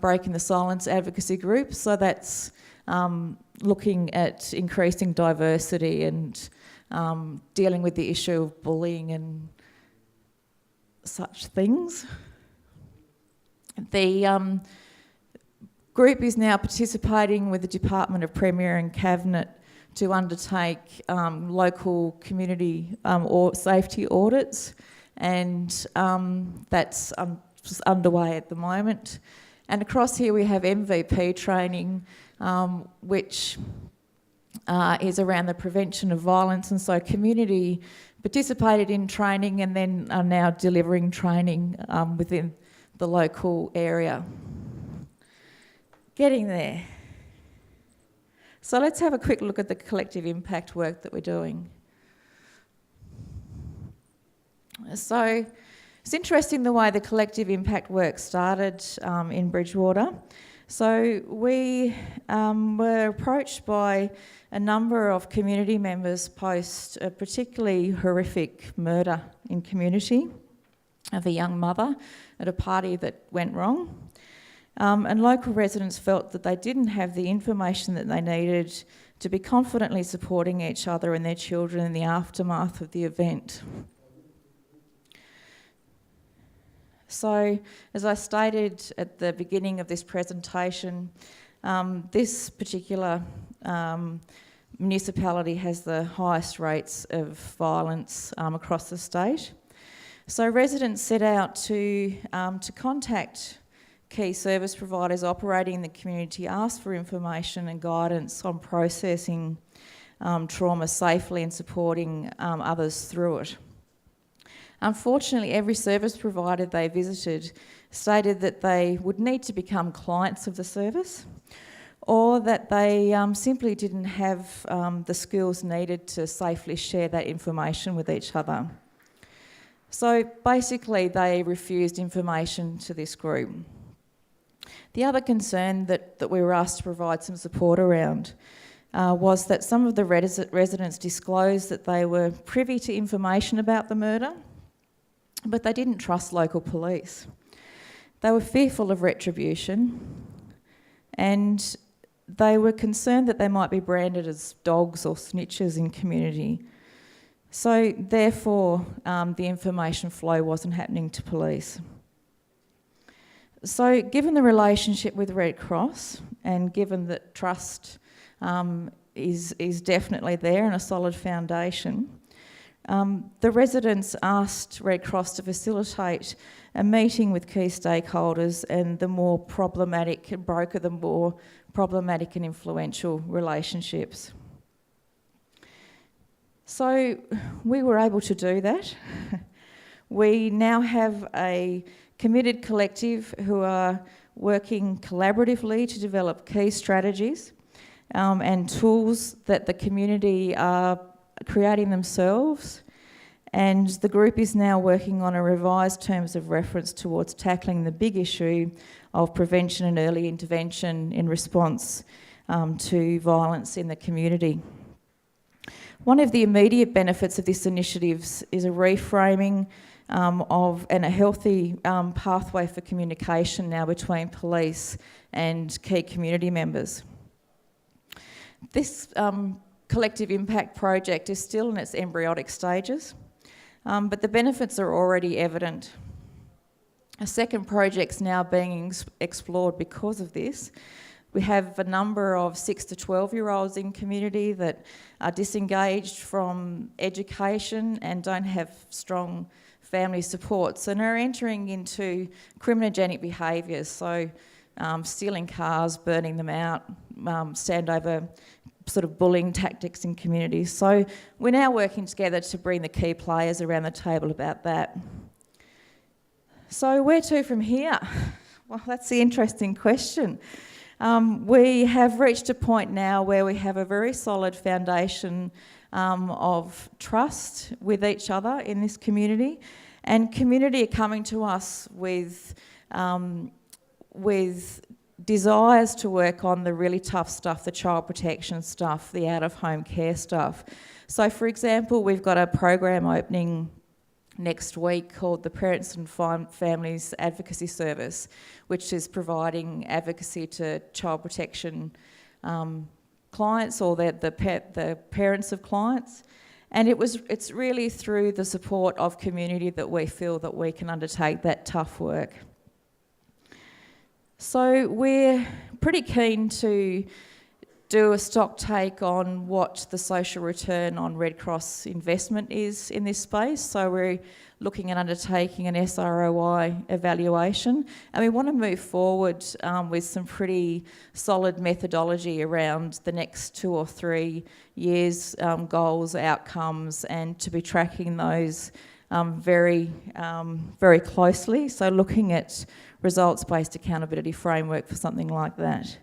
Speaker 3: Breaking the Silence advocacy group. So that's looking at increasing diversity and dealing with the issue of bullying and such things. The group is now participating with the Department of Premier and Cabinet to undertake local community or safety audits, and that's underway at the moment. And across here we have MVP training, which is around the prevention of violence, and so community participated in training and then are now delivering training within the local area. Getting there. So let's have a quick look at the collective impact work that we're doing. So it's interesting the way the collective impact work started in Bridgewater. So we were approached by a number of community members post a particularly horrific murder in community of a young mother at a party that went wrong. And local residents felt that they didn't have the information that they needed to be confidently supporting each other and their children in the aftermath of the event. So, as I stated at the beginning of this presentation, this particular municipality has the highest rates of violence across the state. So residents set out to contact key service providers operating in the community, ask for information and guidance on processing trauma safely and supporting others through it. Unfortunately, every service provider they visited stated that they would need to become clients of the service, or that they simply didn't have the skills needed to safely share that information with each other. So basically, they refused information to this group. The other concern that we were asked to provide some support around was that some of the residents disclosed that they were privy to information about the murder, but they didn't trust local police. They were fearful of retribution, and they were concerned that they might be branded as dogs or snitches in community. So therefore, the information flow wasn't happening to police. So given the relationship with Red Cross, and given that trust is definitely there and a solid foundation, the residents asked Red Cross to facilitate a meeting with key stakeholders and broker the more problematic and influential relationships. So we were able to do that. We now have a committed collective who are working collaboratively to develop key strategies and tools that the community are creating themselves, and the group is now working on a revised terms of reference towards tackling the big issue of prevention and early intervention in response to violence in the community. One of the immediate benefits of this initiative is a reframing and a healthy pathway for communication now between police and key community members. This collective impact project is still in its embryonic stages, but the benefits are already evident. A second project's now being explored because of this. We have a number of 6 to 12-year-olds in community that are disengaged from education and don't have strong family supports, and are entering into criminogenic behaviours, so stealing cars, burning them out, standover sort of bullying tactics in communities. So we're now working together to bring the key players around the table about that. So where to from here? Well, that's the interesting question. We have reached a point now where we have a very solid foundation of trust with each other in this community, and community are coming to us with desires to work on the really tough stuff, the child protection stuff, the out-of-home care stuff. So, for example, we've got a program opening next week called the Parents and Families Advocacy Service, which is providing advocacy to child protection clients or the parents of clients. And it's really through the support of community that we feel that we can undertake that tough work. So we're pretty keen to do a stock take on what the social return on Red Cross investment is in this space. So we're looking at undertaking an SROI evaluation, and we want to move forward with some pretty solid methodology around the next 2 or 3 years, goals, outcomes, and to be tracking those very closely. So looking at results-based accountability framework for something like that.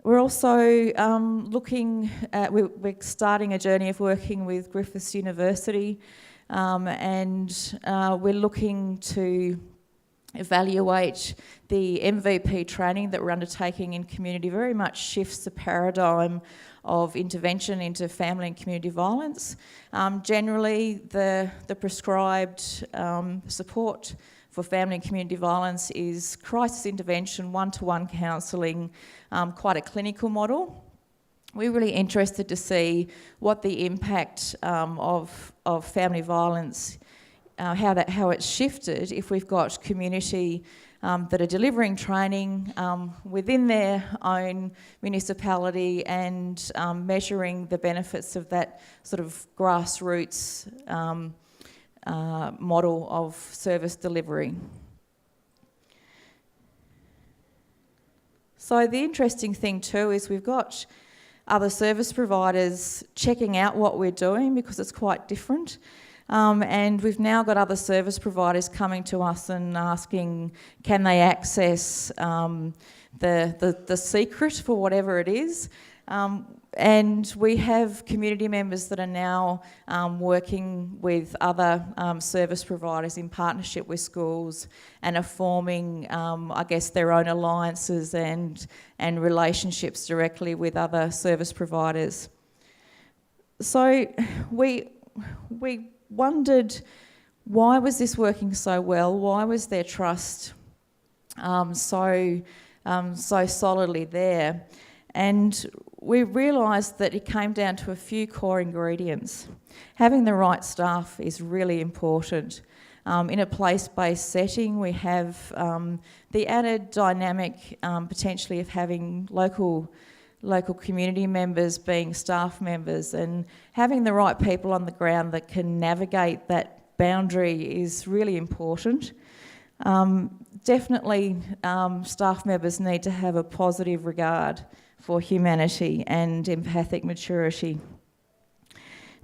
Speaker 3: We're also we're starting a journey of working with Griffiths University, and we're looking to evaluate the MVP training that we're undertaking in community. Very much shifts the paradigm of intervention into family and community violence. Generally, the prescribed support for family and community violence is crisis intervention, one-to-one counselling, quite a clinical model. We're really interested to see what the impact of family violence, how it's shifted if we've got community that are delivering training within their own municipality and measuring the benefits of that sort of grassroots model of service delivery. So the interesting thing too is we've got other service providers checking out what we're doing because it's quite different. And we've now got other service providers coming to us and asking, can they access the secret for whatever it is? And we have community members that are now working with other service providers in partnership with schools and are forming, I guess, their own alliances and relationships directly with other service providers. So we wondered, why was this working so well? Why was their trust so solidly there? And we realised that it came down to a few core ingredients. Having the right staff is really important. In a place-based setting, we have the added dynamic potentially of having local community members being staff members, and having the right people on the ground that can navigate that boundary is really important. Definitely staff members need to have a positive regard for humanity and empathic maturity.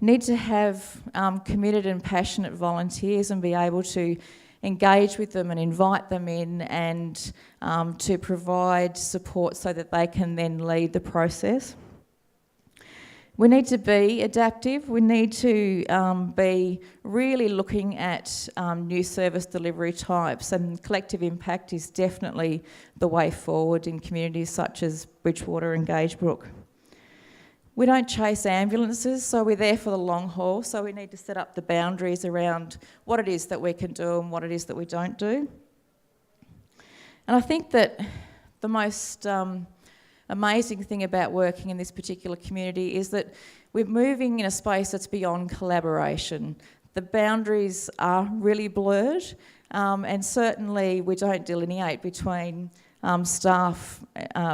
Speaker 3: Need to have committed and passionate volunteers and be able to engage with them and invite them in and to provide support so that they can then lead the process. We need to be adaptive. We need to be really looking at new service delivery types, and collective impact is definitely the way forward in communities such as Bridgewater and Gagebrook. We don't chase ambulances, so we're there for the long haul, so we need to set up the boundaries around what it is that we can do and what it is that we don't do. And I think that the most amazing thing about working in this particular community is that we're moving in a space that's beyond collaboration. The boundaries are really blurred, and certainly we don't delineate between staff,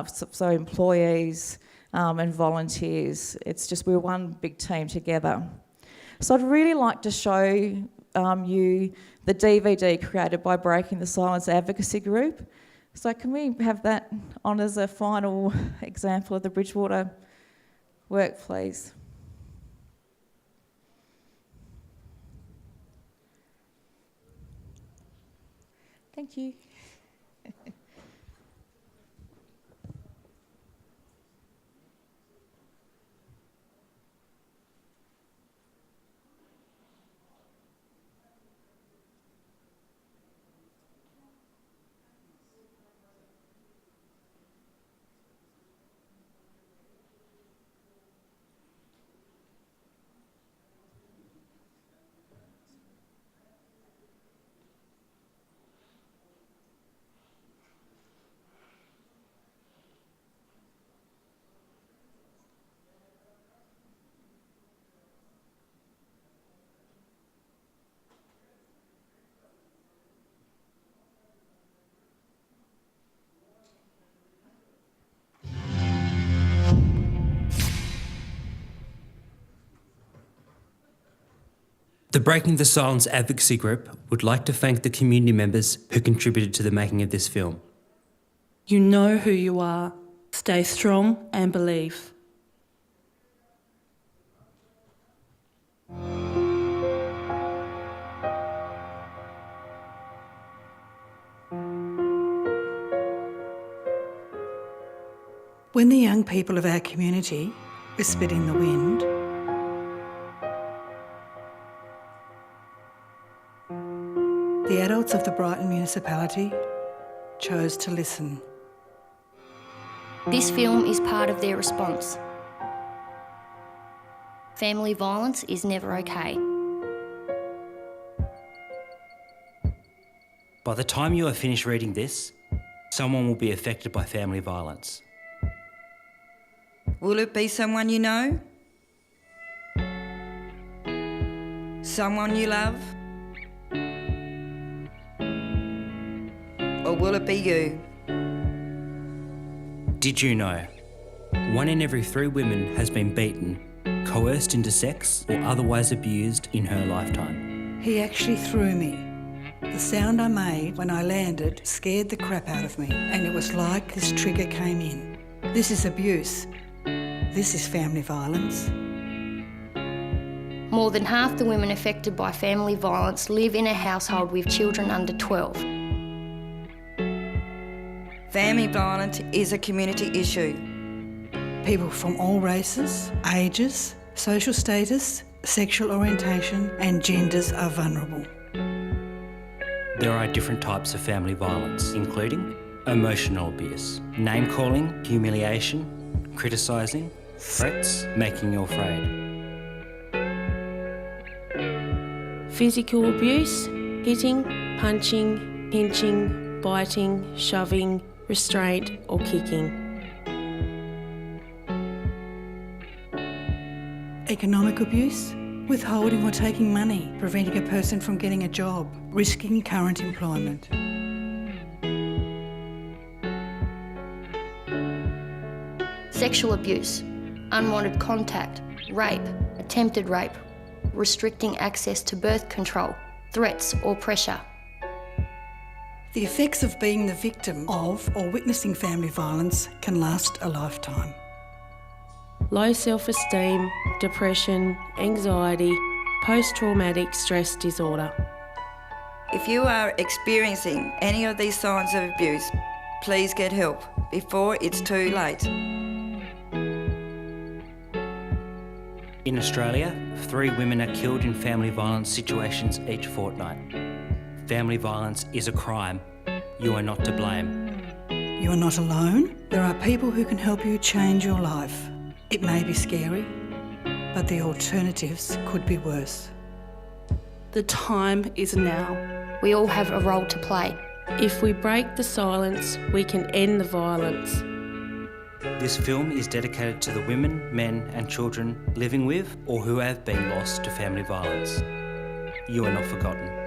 Speaker 3: so employees, and volunteers. It's just we're one big team together. So I'd really like to show you the DVD created by Breaking the Silence Advocacy Group. So can we have that on as a final example of the Bridgewater work, please? Thank you.
Speaker 4: The Breaking the Silence Advocacy Group would like to thank the community members who contributed to the making of this film.
Speaker 5: You know who you are. Stay strong and believe.
Speaker 6: When the young people of our community were spit in the wind, the adults of the Brighton municipality chose to listen.
Speaker 7: This film is part of their response. Family violence is never okay.
Speaker 4: By the time you are finished reading this, someone will be affected by family violence.
Speaker 8: Will it be someone you know? Someone you love? Or will it be you?
Speaker 4: Did you know? 1 in every 3 women has been beaten, coerced into sex, or otherwise abused in her lifetime.
Speaker 6: He actually threw me. The sound I made when I landed scared the crap out of me, and it was like this trigger came in. This is abuse. This is family violence.
Speaker 7: More than half the women affected by family violence live in a household with children under 12.
Speaker 8: Family violence is a community issue.
Speaker 6: People from all races, ages, social status, sexual orientation and genders are vulnerable.
Speaker 4: There are different types of family violence, including emotional abuse, name-calling, humiliation, criticising, threats, making you afraid.
Speaker 9: Physical abuse, hitting, punching, pinching, biting, shoving, restraint or kicking.
Speaker 6: Economic abuse, withholding or taking money, preventing a person from getting a job, risking current employment.
Speaker 7: Sexual abuse, unwanted contact, rape, attempted rape, restricting access to birth control, threats or pressure.
Speaker 6: The effects of being the victim of or witnessing family violence can last a lifetime.
Speaker 9: Low self-esteem, depression, anxiety, post-traumatic stress disorder.
Speaker 8: If you are experiencing any of these signs of abuse, please get help before it's too late.
Speaker 4: In Australia, 3 women are killed in family violence situations each fortnight. Family violence is a crime. You are not to blame.
Speaker 6: You are not alone. There are people who can help you change your life. It may be scary, but the alternatives could be worse.
Speaker 5: The time is now.
Speaker 7: We all have a role to play.
Speaker 9: If we break the silence, we can end the violence.
Speaker 4: This film is dedicated to the women, men and children living with or who have been lost to family violence. You are not forgotten.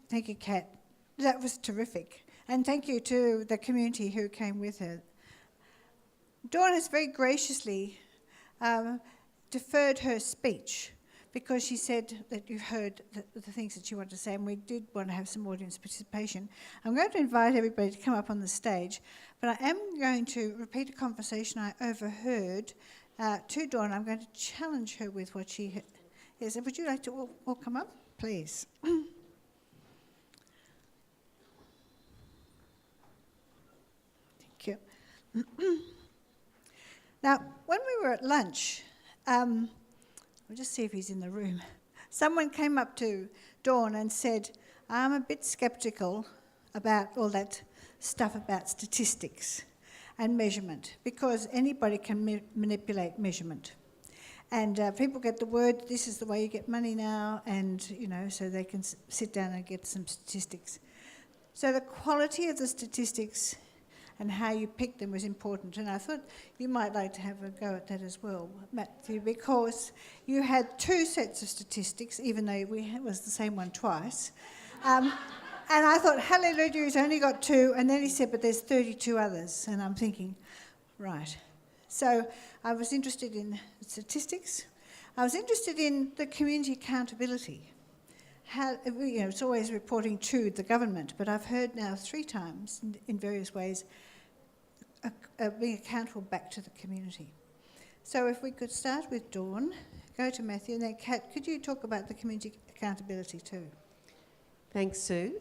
Speaker 1: Thank you, Kat. That was terrific. And thank you to the community who came with her. Dawn has very graciously deferred her speech because she said that you've heard the things that she wanted to say, and we did want to have some audience participation. I'm going to invite everybody to come up on the stage, but I am going to repeat a conversation I overheard to Dawn. I'm going to challenge her with what she is. Would you like to all come up, please? Thank you. Now, when we were at lunch, I'll just see if he's in the room. Someone came up to Dawn and said, I'm a bit sceptical about all that stuff about statistics and measurement, because anybody can manipulate measurement. And people get the word, this is the way you get money now, and, you know, so they can sit down and get some statistics. So the quality of the statistics and how you picked them was important. And I thought you might like to have a go at that as well, Matthew, because you had 2 sets of statistics, even though it was the same one twice. And I thought, hallelujah, he's only got 2. And then he said, but there's 32 others. And I'm thinking, right. So I was interested in statistics. I was interested in the community accountability. How, it's always reporting to the government, but I've heard now 3 times in various ways being accountable back to the community. So if we could start with Dawn, go to Matthew, and then Kat, could you talk about the community accountability too?
Speaker 10: Thanks, Sue.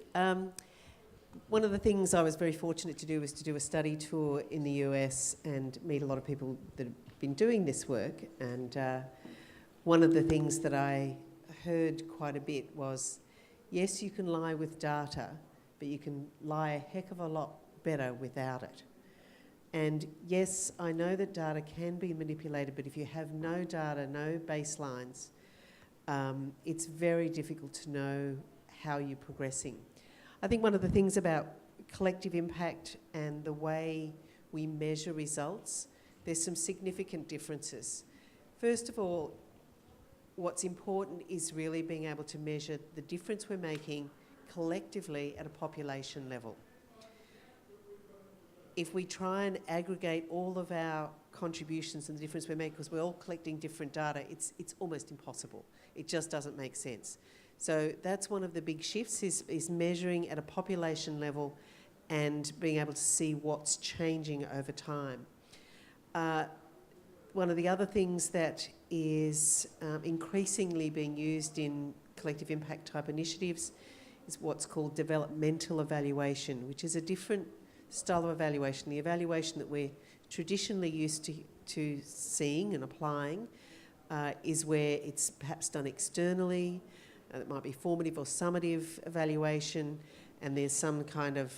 Speaker 10: One of the things I was very fortunate to do was to do a study tour in the US and meet a lot of people that have been doing this work. And one of the things that I heard quite a bit was, yes, you can lie with data, but you can lie a heck of a lot better without it. And yes, I know that data can be manipulated, but if you have no data, no baselines, it's very difficult to know how you're progressing. I think one of the things about collective impact and the way we measure results, there's some significant differences. First of all, what's important is really being able to measure the difference we're making collectively at a population level. If we try and aggregate all of our contributions and the difference we make because we're all collecting different data, it's almost impossible. It just doesn't make sense. So that's one of the big shifts is measuring at a population level and being able to see what's changing over time. One of the other things that is increasingly being used in collective impact type initiatives is what's called developmental evaluation, which is a different style of evaluation. The evaluation that we're traditionally used to seeing and applying is where it's perhaps done externally. It might be formative or summative evaluation, and there's some kind of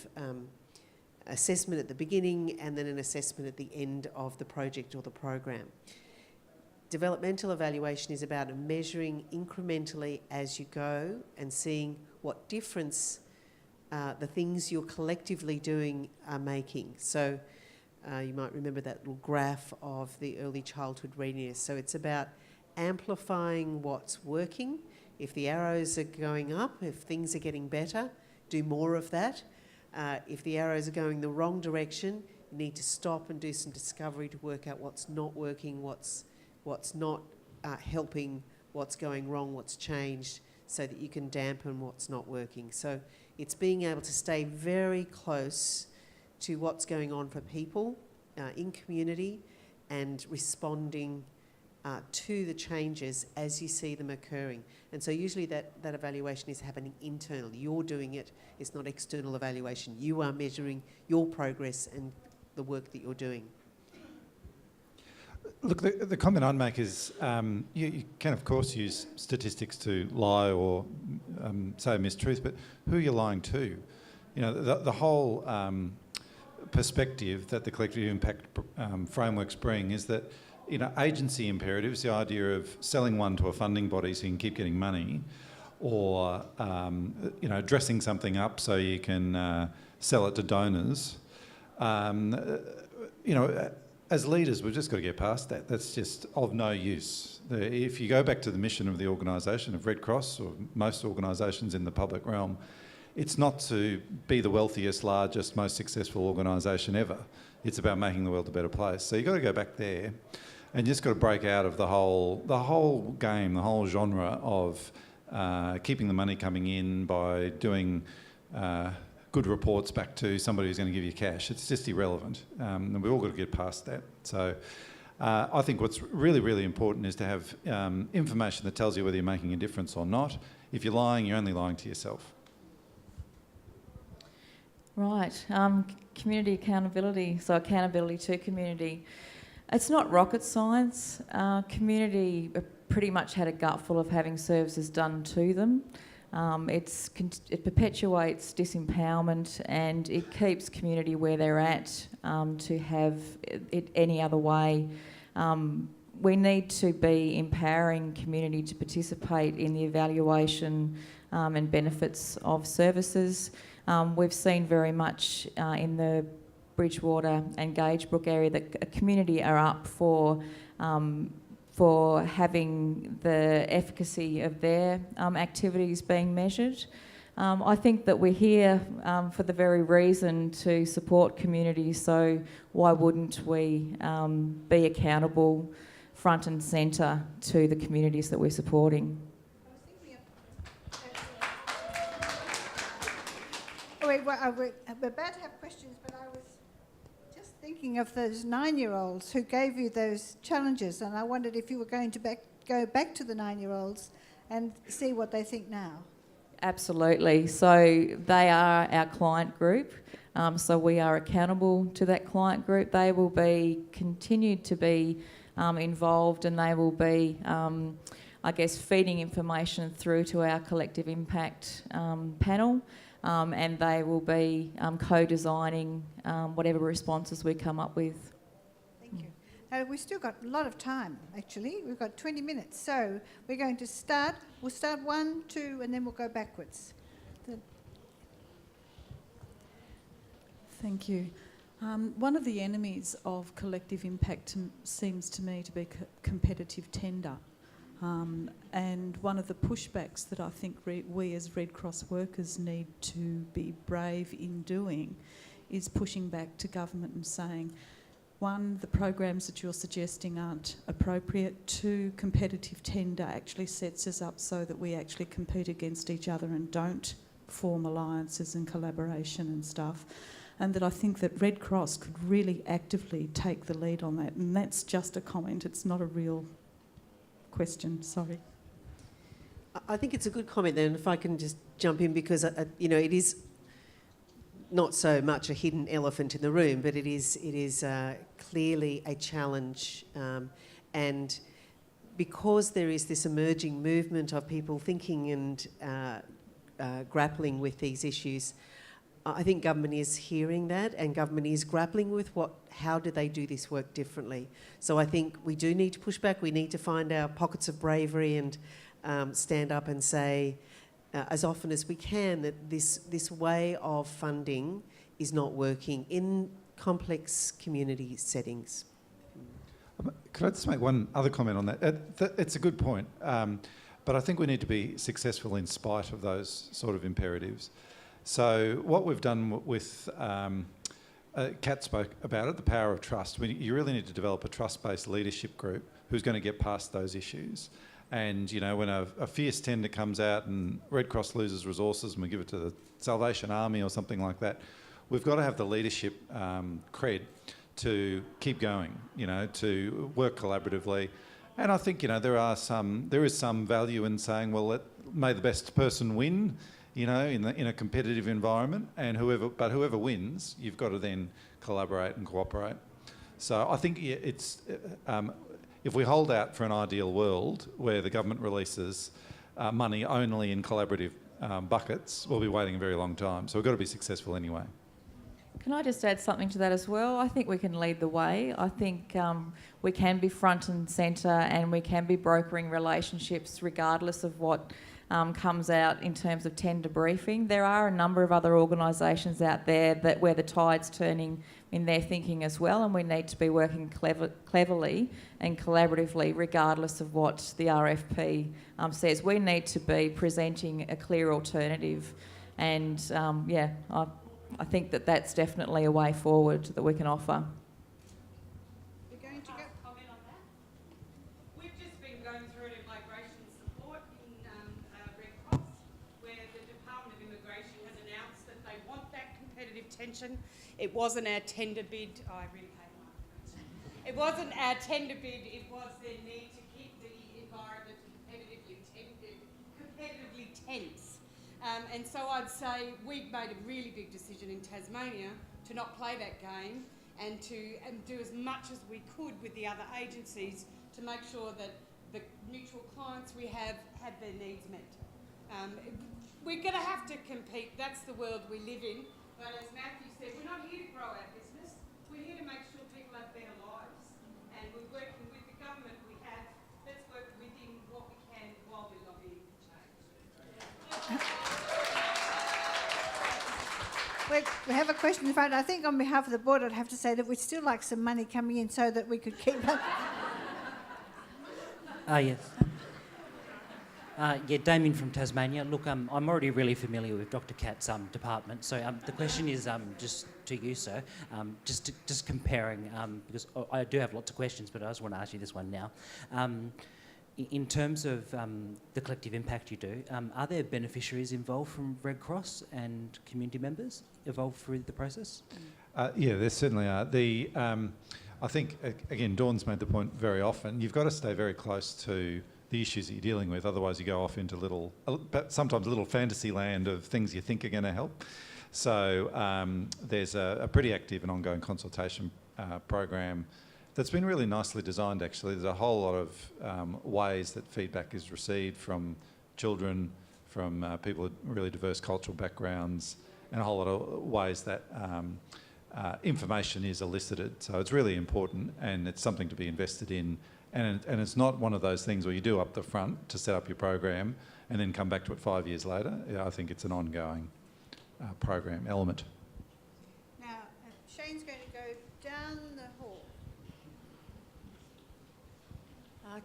Speaker 10: assessment at the beginning and then an assessment at the end of the project or the program. Developmental evaluation is about measuring incrementally as you go and seeing what difference the things you're collectively doing are making. So you might remember that little graph of the early childhood readiness. So it's about amplifying what's working. If the arrows are going up, if things are getting better, do more of that. If the arrows are going the wrong direction, you need to stop and do some discovery to work out what's not working, what's not helping, what's going wrong, what's changed, so that you can dampen what's not working. So it's being able to stay very close to what's going on for people in community and responding to the changes as you see them occurring. And so usually that evaluation is happening internally. You're doing it. It's not external evaluation. You are measuring your progress and the work that you're doing.
Speaker 2: Look, the comment I'd make is you can, of course, use statistics to lie or say a mistruth, but who are you lying to? You know, the whole perspective that the collective impact frameworks bring is that, you know, agency imperatives, the idea of selling one to a funding body so you can keep getting money, or, you know, dressing something up so you can sell it to donors, you know, as leaders, we've just got to get past that. That's just of no use. If you go back to the mission of the organisation, of Red Cross, or most organisations in the public realm, it's not to be the wealthiest, largest, most successful organisation ever. It's about making the world a better place. So you've got to go back there and just got to break out of the whole game, the whole genre of keeping the money coming in by doing good reports back to somebody who's going to give you cash. It's just irrelevant, and we've all got to get past that. So I think what's really, really important is to have information that tells you whether you're making a difference or not. If you're lying, you're only lying to yourself.
Speaker 3: Right, community accountability, so accountability to community. It's not rocket science. Community pretty much had a gutful of having services done to them. It perpetuates disempowerment and it keeps community where they're at to have it any other way. We need to be empowering community to participate in the evaluation and benefits of services. We've seen very much in the Bridgewater and Gagebrook area, the community are up for having the efficacy of their activities being measured. I think that we're here for the very reason to support communities, so why wouldn't we be accountable front and centre to the communities that we're supporting?
Speaker 1: We're about to have questions, but I was just thinking of those 9-year-olds who gave you those challenges, and I wondered if you were going to go back to the 9-year-olds and see what they think now.
Speaker 3: Absolutely. So they are our client group. So we are accountable to that client group. They will be continued to be involved, and they will be, I guess, feeding information through to our collective impact panel. And they will be co-designing whatever responses we come up with.
Speaker 1: Thank you. Now, we've still got a lot of time, actually. We've got 20 minutes. So we're going to start. We'll start 1, 2, and then we'll go backwards.
Speaker 11: Thank you. One of the enemies of collective impact seems to me to be competitive tender. And one of the pushbacks that I think we as Red Cross workers need to be brave in doing is pushing back to government and saying, 1, the programs that you're suggesting aren't appropriate. 2, competitive tender actually sets us up so that we actually compete against each other and don't form alliances and collaboration and stuff. And that I think that Red Cross could really actively take the lead on that. And that's just a comment, it's not a real question, sorry.
Speaker 10: I think it's a good comment then, if I can just jump in, because it is not so much a hidden elephant in the room, but it is clearly a challenge, and because there is this emerging movement of people thinking and grappling with these issues, I think government is hearing that, and government is grappling with how do they do this work differently. So I think we do need to push back. We need to find our pockets of bravery and stand up and say, as often as we can, that this way of funding is not working in complex community settings.
Speaker 2: Could I just make one other comment on that? It's a good point, but I think we need to be successful in spite of those sort of imperatives. So what we've done with, Kat spoke about it, the power of trust. You really need to develop a trust-based leadership group who's going to get past those issues. And, when a fierce tender comes out and Red Cross loses resources and we give it to the Salvation Army or something like that, we've got to have the leadership cred to keep going, to work collaboratively. And I think, there is some value in saying, well, may the best person win, in a competitive environment, and whoever wins, you've got to then collaborate and cooperate. So I think it's if we hold out for an ideal world where the government releases money only in collaborative buckets, we'll be waiting a very long time. So we've got to be successful anyway.
Speaker 3: Can I just add something to that as well? I think we can lead the way. I think we can be front and centre, and we can be brokering relationships regardless of what comes out in terms of tender briefing. There are a number of other organisations out there where the tide's turning in their thinking as well, and we need to be working cleverly and collaboratively regardless of what the RFP says. We need to be presenting a clear alternative, and I think that that's definitely a way forward that we can offer.
Speaker 12: It wasn't our tender bid. Oh, I really hate my. It wasn't our tender bid. It was their need to keep the environment competitively tense. And so I'd say we've made a really big decision in Tasmania to not play that game and to do as much as we could with the other agencies to make sure that the mutual clients we have their needs met. We're going to have to compete. That's the world we live in. But as Matthew said, we're not here to grow our business. We're here to make sure people have better lives. And we're working with the government we have. Let's work within what we can while we're lobbying for change.
Speaker 1: We have a question. In fact, I think on behalf of the board, I'd have to say that we'd still like some money coming in so that we could keep...
Speaker 4: Yes. Damien from Tasmania. Look, I'm already really familiar with Dr. Catt's department, so the question is just to you, sir, just comparing, because I do have lots of questions, but I just want to ask you this one now. In terms of the collective impact you do, are there beneficiaries involved from Red Cross and community members involved through the process?
Speaker 2: Yeah, there certainly are. I think, again, Dawn's made the point very often, you've got to stay very close to the issues that you're dealing with, otherwise you go off into sometimes a little fantasy land of things you think are going to help. So there's a pretty active and ongoing consultation program that's been really nicely designed, actually. There's a whole lot of ways that feedback is received from children, from people with really diverse cultural backgrounds, and a whole lot of ways that information is elicited. So it's really important, and it's something to be invested in. And it's not one of those things where you do up the front to set up your program and then come back to it 5 years later. I think it's an ongoing program element.
Speaker 1: Now, Shane's going to go down the hall.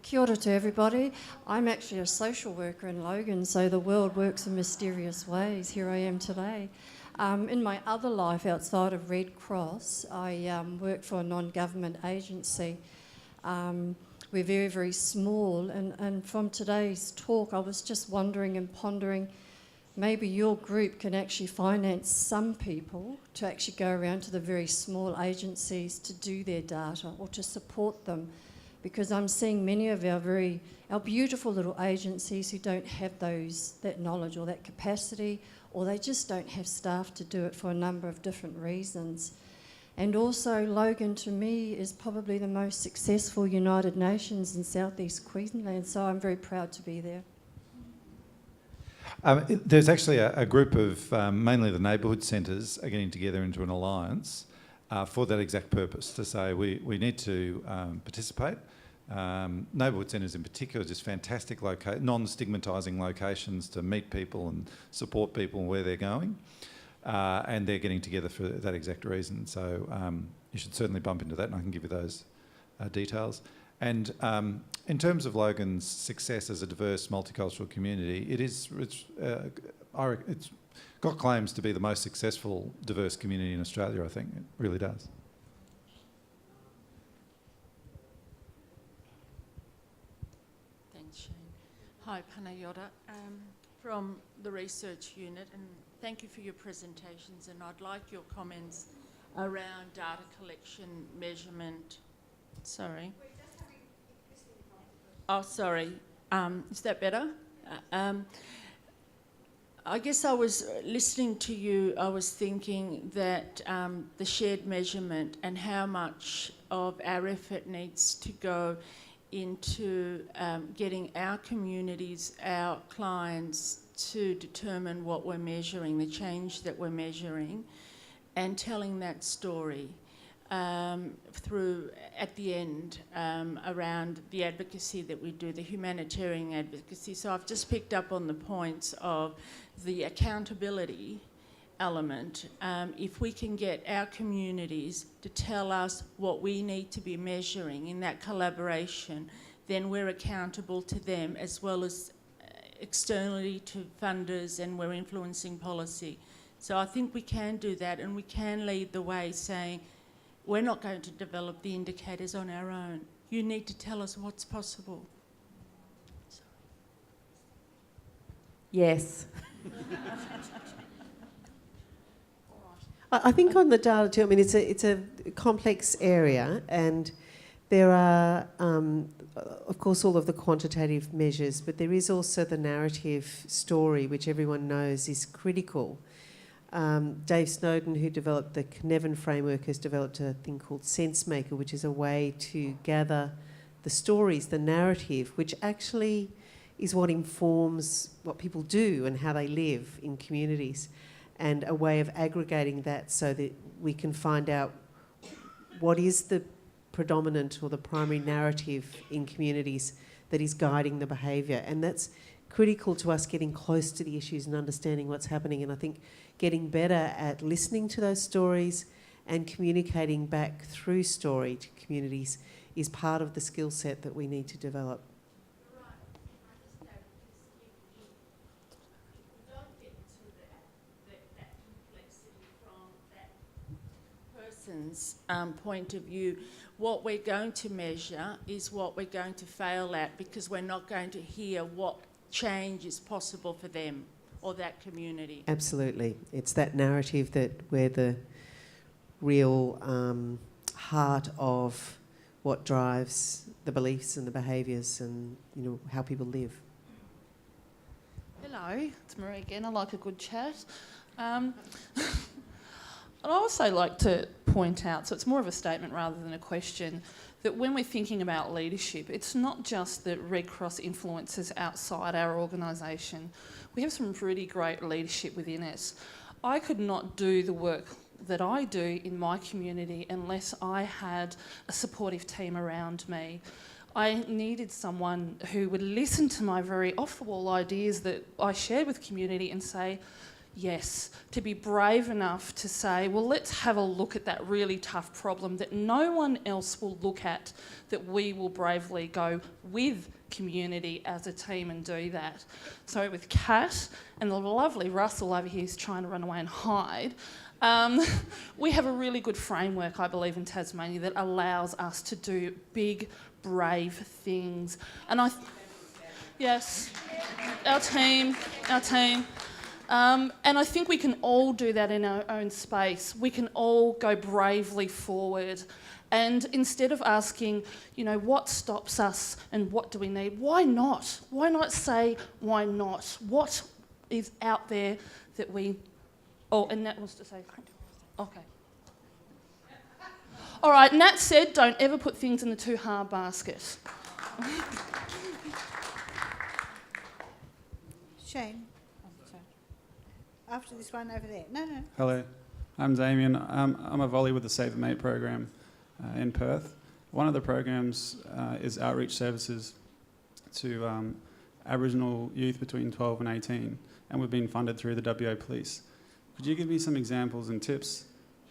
Speaker 13: Kia ora to everybody. I'm actually a social worker in Logan, so the world works in mysterious ways. Here I am today. In my other life outside of Red Cross, I work for a non-government agency. We're very, very small, and from today's talk I was just wondering and pondering, maybe your group can actually finance some people to actually go around to the very small agencies to do their data or to support them, because I'm seeing many of our beautiful little agencies who don't have that knowledge or that capacity, or they just don't have staff to do it for a number of different reasons. And also, Logan, to me, is probably the most successful United Nations in southeast Queensland, so I'm very proud to be there.
Speaker 2: There's actually a group of mainly the neighbourhood centres are getting together into an alliance for that exact purpose, to say we need to participate. Neighbourhood centres in particular are just fantastic non-stigmatising locations to meet people and support people where they're going. And they're getting together for that exact reason. So you should certainly bump into that, and I can give you those details. And in terms of Logan's success as a diverse, multicultural community, it's got claims to be the most successful diverse community in Australia, I think. It really does.
Speaker 9: Thanks, Shane. Hi, Panayota, from the research unit, and thank you for your presentations, and I'd like your comments around data collection, measurement. Sorry. Oh, sorry. Is that better? I guess I was listening to you, I was thinking that the shared measurement and how much of our effort needs to go into getting our communities, our clients, to determine what we're measuring, the change that we're measuring, and telling that story through, at the end, around the advocacy that we do, the humanitarian advocacy. So I've just picked up on the points of the accountability element. If we can get our communities to tell us what we need to be measuring in that collaboration, then we're accountable to them as well as externally to funders, and we're influencing policy. So I think we can do that, and we can lead the way saying, we're not going to develop the indicators on our own. You need to tell us what's possible. Sorry.
Speaker 3: Yes.
Speaker 10: I think on the data too, I mean, it's a complex area, and there are, of course, all of the quantitative measures, but there is also the narrative story, which everyone knows is critical. Dave Snowden, who developed the Cynefin framework, has developed a thing called SenseMaker, which is a way to gather the stories, the narrative, which actually is what informs what people do and how they live in communities, and a way of aggregating that so that we can find out what is the predominant or the primary narrative in communities that is guiding the behaviour. And that's critical to us getting close to the issues and understanding what's happening. And I think getting better at listening to those stories and communicating back through story to communities is part of the skill set that we need to develop.
Speaker 9: Person's point of view, what we're going to measure is what we're going to fail at, because we're not going to hear what change is possible for them or that community.
Speaker 10: Absolutely. It's that narrative that where the real heart of what drives the beliefs and the behaviours and, you know, how people live.
Speaker 14: Hello, it's Marie again. I like a good chat. I'd also like to point out, so it's more of a statement rather than a question, that when we're thinking about leadership, it's not just that Red Cross influences outside our organisation. We have some really great leadership within us. I could not do the work that I do in my community unless I had a supportive team around me. I needed someone who would listen to my very off-the-wall ideas that I shared with community and say, yes, to be brave enough to say, well, let's have a look at that really tough problem that no one else will look at, that we will bravely go with community as a team and do that. So with Kat and the lovely Russell over here who's trying to run away and hide, we have a really good framework, I believe, in Tasmania that allows us to do big, brave things. And yes, our team. And I think we can all do that in our own space. We can all go bravely forward. And instead of asking, you know, what stops us and what do we need, why not? Why not say, why not? What is out there that we... Oh, and Nat wants to say... Okay. All right, Nat said, don't ever put things in the too hard basket.
Speaker 1: Shane. After this one over there. No.
Speaker 15: Hello, I'm Damien. I'm a volley with the Save a Mate program in Perth. One of the programs is outreach services to Aboriginal youth between 12 and 18, and we've been funded through the WA Police. Could you give me some examples and tips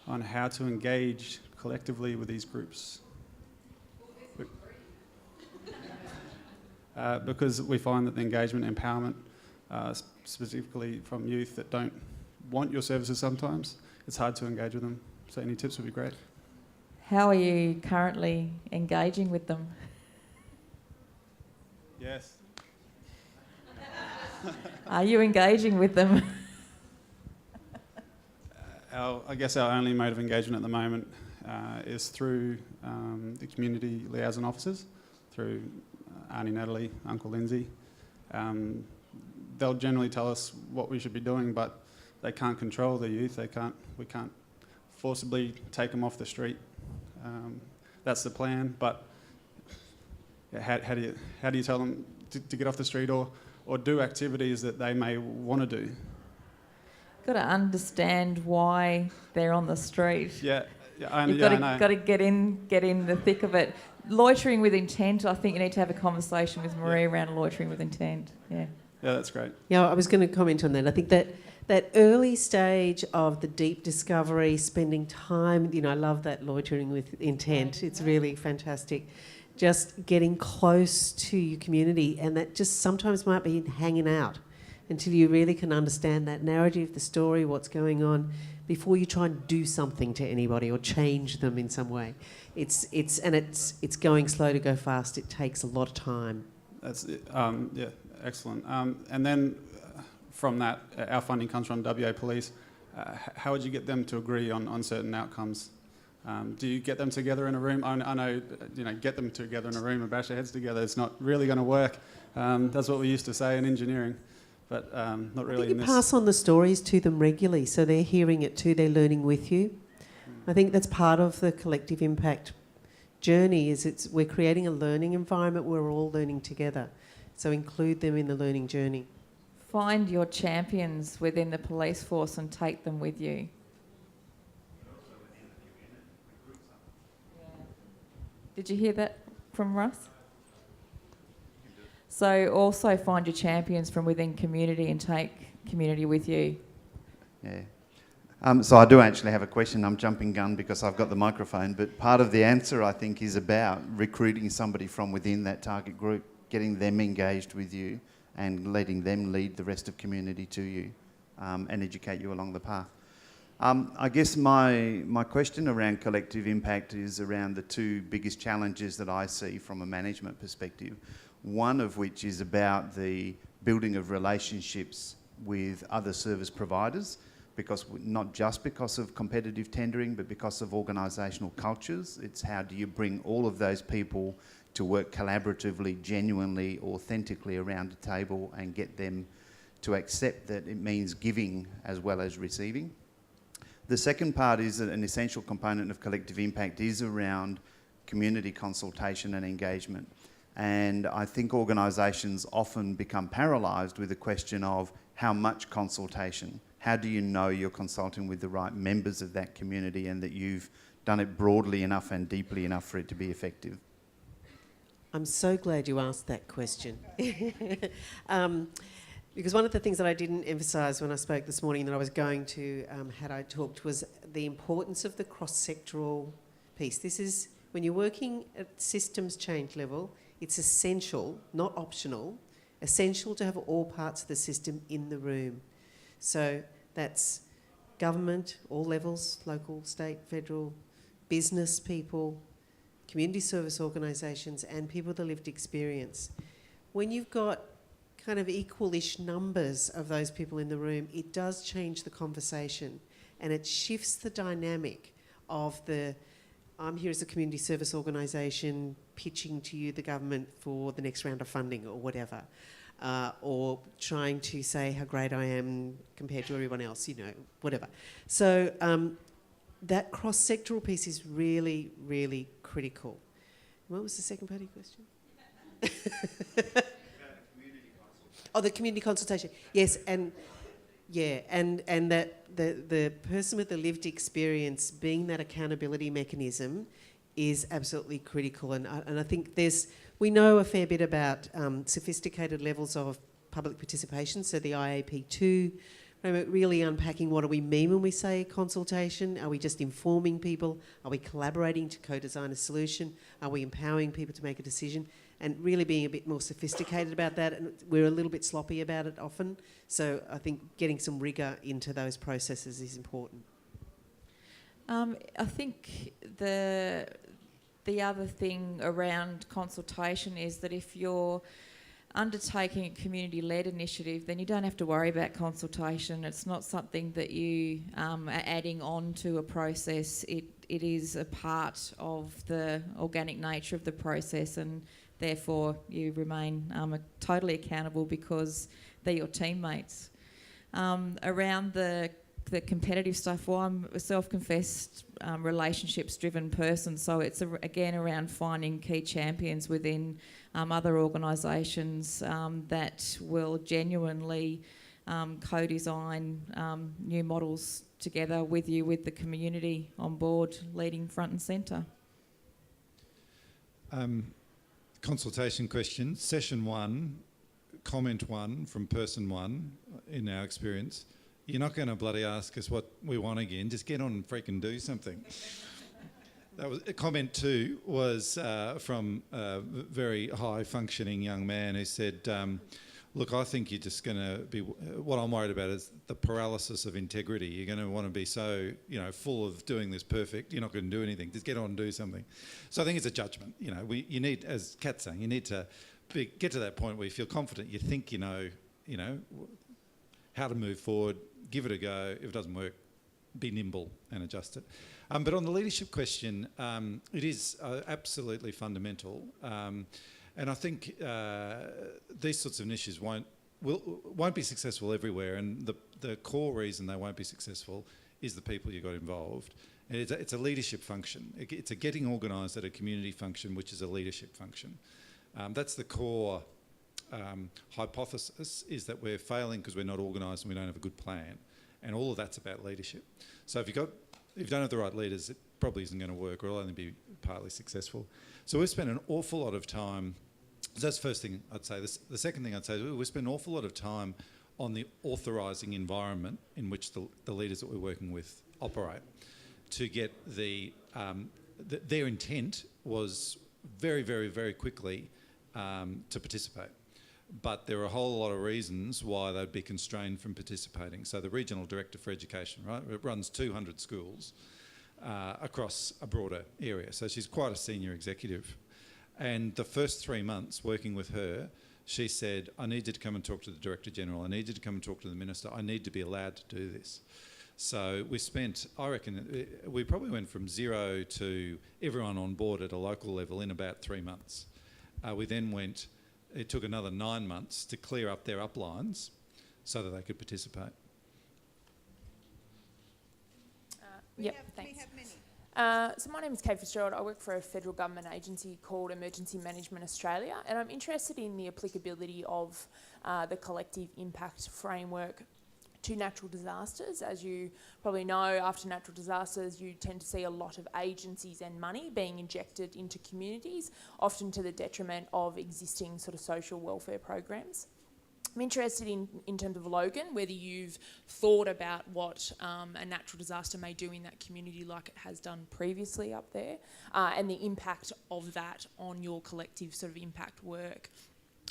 Speaker 15: on how to engage collectively with these groups? Because we find that the engagement and empowerment, specifically from youth that don't want your services sometimes, it's hard to engage with them. So any tips would be great.
Speaker 3: How are you currently engaging with them?
Speaker 15: Yes.
Speaker 3: Are you engaging with them?
Speaker 15: I guess our only mode of engagement at the moment is through the community liaison officers, through Auntie Natalie, Uncle Lindsay. They'll generally tell us what we should be doing, but they can't control the youth. We can't forcibly take them off the street. That's the plan, but how do you tell them to get off the street or do activities that they may want to do?
Speaker 3: Got to understand why they're on the street.
Speaker 15: You've
Speaker 3: got to get in the thick of it. Loitering with intent. I think you need to have a conversation with Marie around loitering with intent. Yeah.
Speaker 15: Yeah, that's great.
Speaker 10: Yeah, I was going to comment on that. I think that early stage of the deep discovery, spending time, you know, I love that loitering with intent. It's really fantastic. Just getting close to your community, and that just sometimes might be hanging out until you really can understand that narrative, the story, what's going on, before you try and do something to anybody or change them in some way. It's going slow to go fast. It takes a lot of time.
Speaker 15: That's excellent. And then from that, our funding comes from WA Police. How would you get them to agree on certain outcomes? Do you get them together in a room? I know, get them together in a room and bash their heads together. It's not really going to work. That's what we used to say in engineering, but not really in this.
Speaker 10: You pass on the stories to them regularly, so they're hearing it too. They're learning with you. I think that's part of the collective impact journey. We're creating a learning environment where we're all learning together. So include them in the learning journey.
Speaker 3: Find your champions within the police force and take them with you. Did you hear that from Russ? So also find your champions from within community and take community with you.
Speaker 16: Yeah. So I do actually have a question. I'm jumping gun because I've got the microphone, but part of the answer, I think, is about recruiting somebody from within that target group, getting them engaged with you and letting them lead the rest of community to you and educate you along the path. I guess my question around collective impact is around the two biggest challenges that I see from a management perspective, one of which is about the building of relationships with other service providers, because not just because of competitive tendering, but because of organisational cultures. It's how do you bring all of those people to work collaboratively, genuinely, authentically around a table and get them to accept that it means giving as well as receiving. The second part is that an essential component of collective impact is around community consultation and engagement. And I think organisations often become paralysed with the question of how much consultation. How do you know you're consulting with the right members of that community and that you've done it broadly enough and deeply enough for it to be effective?
Speaker 10: I'm so glad you asked that question. Because one of the things that I didn't emphasise when I spoke this morning that I was going to had I talked was the importance of the cross-sectoral piece. This is, when you're working at systems change level, it's essential, not optional, essential to have all parts of the system in the room. So that's government, all levels, local, state, federal, business people, community service organisations and people with a lived experience. When you've got kind of equal-ish numbers of those people in the room, it does change the conversation and it shifts the dynamic of I'm here as a community service organisation pitching to you, the government, for the next round of funding or whatever. Or trying to say how great I am compared to everyone else, whatever. So that cross-sectoral piece is really, really critical. What was the second part of your question? Oh, the community consultation. Yes, and that the person with the lived experience being that accountability mechanism is absolutely critical. And I think we know a fair bit about sophisticated levels of public participation, so the IAP2, really unpacking what do we mean when we say consultation. Are we just informing people? Are we collaborating to co-design a solution? Are we empowering people to make a decision? And really being a bit more sophisticated about that. And we're a little bit sloppy about it often. So I think getting some rigour into those processes is important.
Speaker 3: I think the other thing around consultation is that if you're undertaking a community-led initiative, then you don't have to worry about consultation. It's not something that you are adding on to a process. It is a part of the organic nature of the process, and therefore you remain totally accountable because they're your teammates. Around the competitive stuff, well, I'm a self-confessed relationships-driven person, so it's again around finding key champions within other organisations that will genuinely co-design new models together with you, with the community on board, leading front and centre.
Speaker 2: Consultation question, session 1, comment 1 from person 1 in our experience. You're not going to bloody ask us what we want again. Just get on and freaking do something. That was comment 2 was from a very high-functioning young man who said, "Look, I think you're just going to be. What I'm worried about is the paralysis of integrity. You're going to want to be so, full of doing this perfect. You're not going to do anything. Just get on and do something." So I think it's a judgment. You need, as Kat's saying, you need to get to that point where you feel confident. You think you know how to move forward. Give it a go. If it doesn't work, be nimble and adjust it. But on the leadership question, it is absolutely fundamental. And I think these sorts of initiatives won't be successful everywhere. And the core reason they won't be successful is the people you got involved. And it's a leadership function. It's a getting organised at a community function, which is a leadership function. That's the core hypothesis, is that we're failing because we're not organised and we don't have a good plan. And all of that's about leadership. So if you don't have the right leaders, it probably isn't going to work, or it'll only be partly successful. So we've spent an awful lot of time So that's the first thing I'd say. The second thing I'd say is we spend an awful lot of time on the authorising environment in which the leaders that we're working with operate to get their intent was very, very, very quickly to participate. But there are a whole lot of reasons why they'd be constrained from participating. So the Regional Director for Education, right, it runs 200 schools across a broader area. So she's quite a senior executive. And the first 3 months working with her, she said, I need you to come and talk to the Director General. I need you to come and talk to the Minister. I need to be allowed to do this. So we spent, I reckon, we probably went from 0 to everyone on board at a local level in about 3 months. We then went, it took another 9 months to clear up their uplines so that they could participate.
Speaker 17: Thanks. So my name is Kate Fitzgerald. I work for a federal government agency called Emergency Management Australia, and I'm interested in the applicability of the collective impact framework to natural disasters. As you probably know, after natural disasters, you tend to see a lot of agencies and money being injected into communities, often to the detriment of existing sort of social welfare programs. I'm interested in terms of Logan, whether you've thought about what a natural disaster may do in that community like it has done previously up there, and the impact of that on your collective sort of impact work.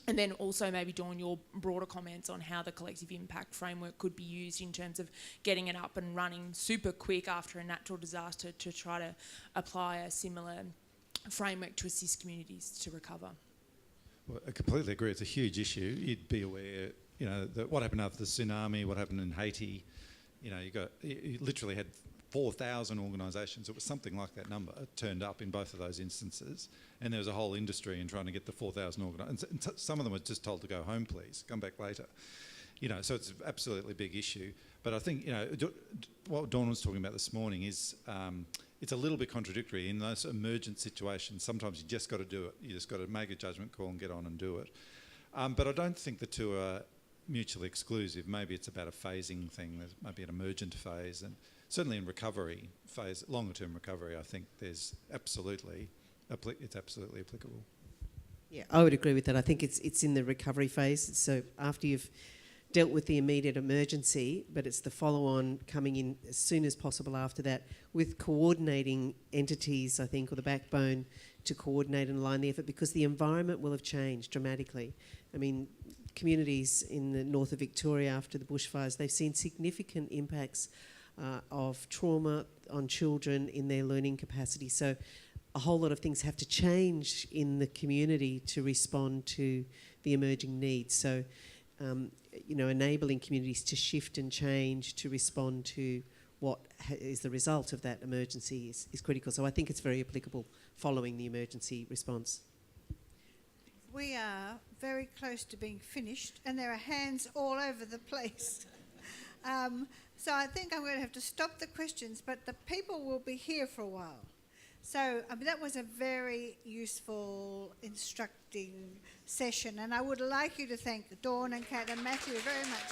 Speaker 17: And then also maybe, Dawn, your broader comments on how the collective impact framework could be used in terms of getting it up and running super quick after a natural disaster to try to apply a similar framework to assist communities to recover.
Speaker 2: Well, I completely agree. It's a huge issue. You'd be aware, you know, that what happened after the tsunami, what happened in Haiti. You know, you literally had 4,000 organisations. It was something like that number turned up in both of those instances, and there was a whole industry in trying to get the 4,000 organisations. And some of them were just told to go home, please, come back later. You know, so it's an absolutely big issue. But I think, you know, what Dawn was talking about this morning is it's a little bit contradictory. In those emergent situations, sometimes you just got to do it. You just got to make a judgment call and get on and do it. But I don't think the two are mutually exclusive. Maybe it's about a phasing thing. There's maybe an emergent phase, and certainly in recovery phase, longer term recovery, I think it's absolutely applicable.
Speaker 10: Yeah, I would agree with that. I think it's in the recovery phase. So after you've dealt with the immediate emergency, but it's the follow-on coming in as soon as possible after that with coordinating entities, I think, or the backbone to coordinate and align the effort, because the environment will have changed dramatically. I mean, communities in the north of Victoria after the bushfires, they've seen significant impacts of trauma on children in their learning capacity. So a whole lot of things have to change in the community to respond to the emerging needs. So, you know, enabling communities to shift and change to respond to what is the result of that emergency is critical. So I think it's very applicable following the emergency response.
Speaker 1: We are very close to being finished, and there are hands all over the place. So I think I'm going to have to stop the questions, but the people will be here for a while. So that was a very useful, instructing session, and I would like you to thank Dawn and Kat and Matthew very much.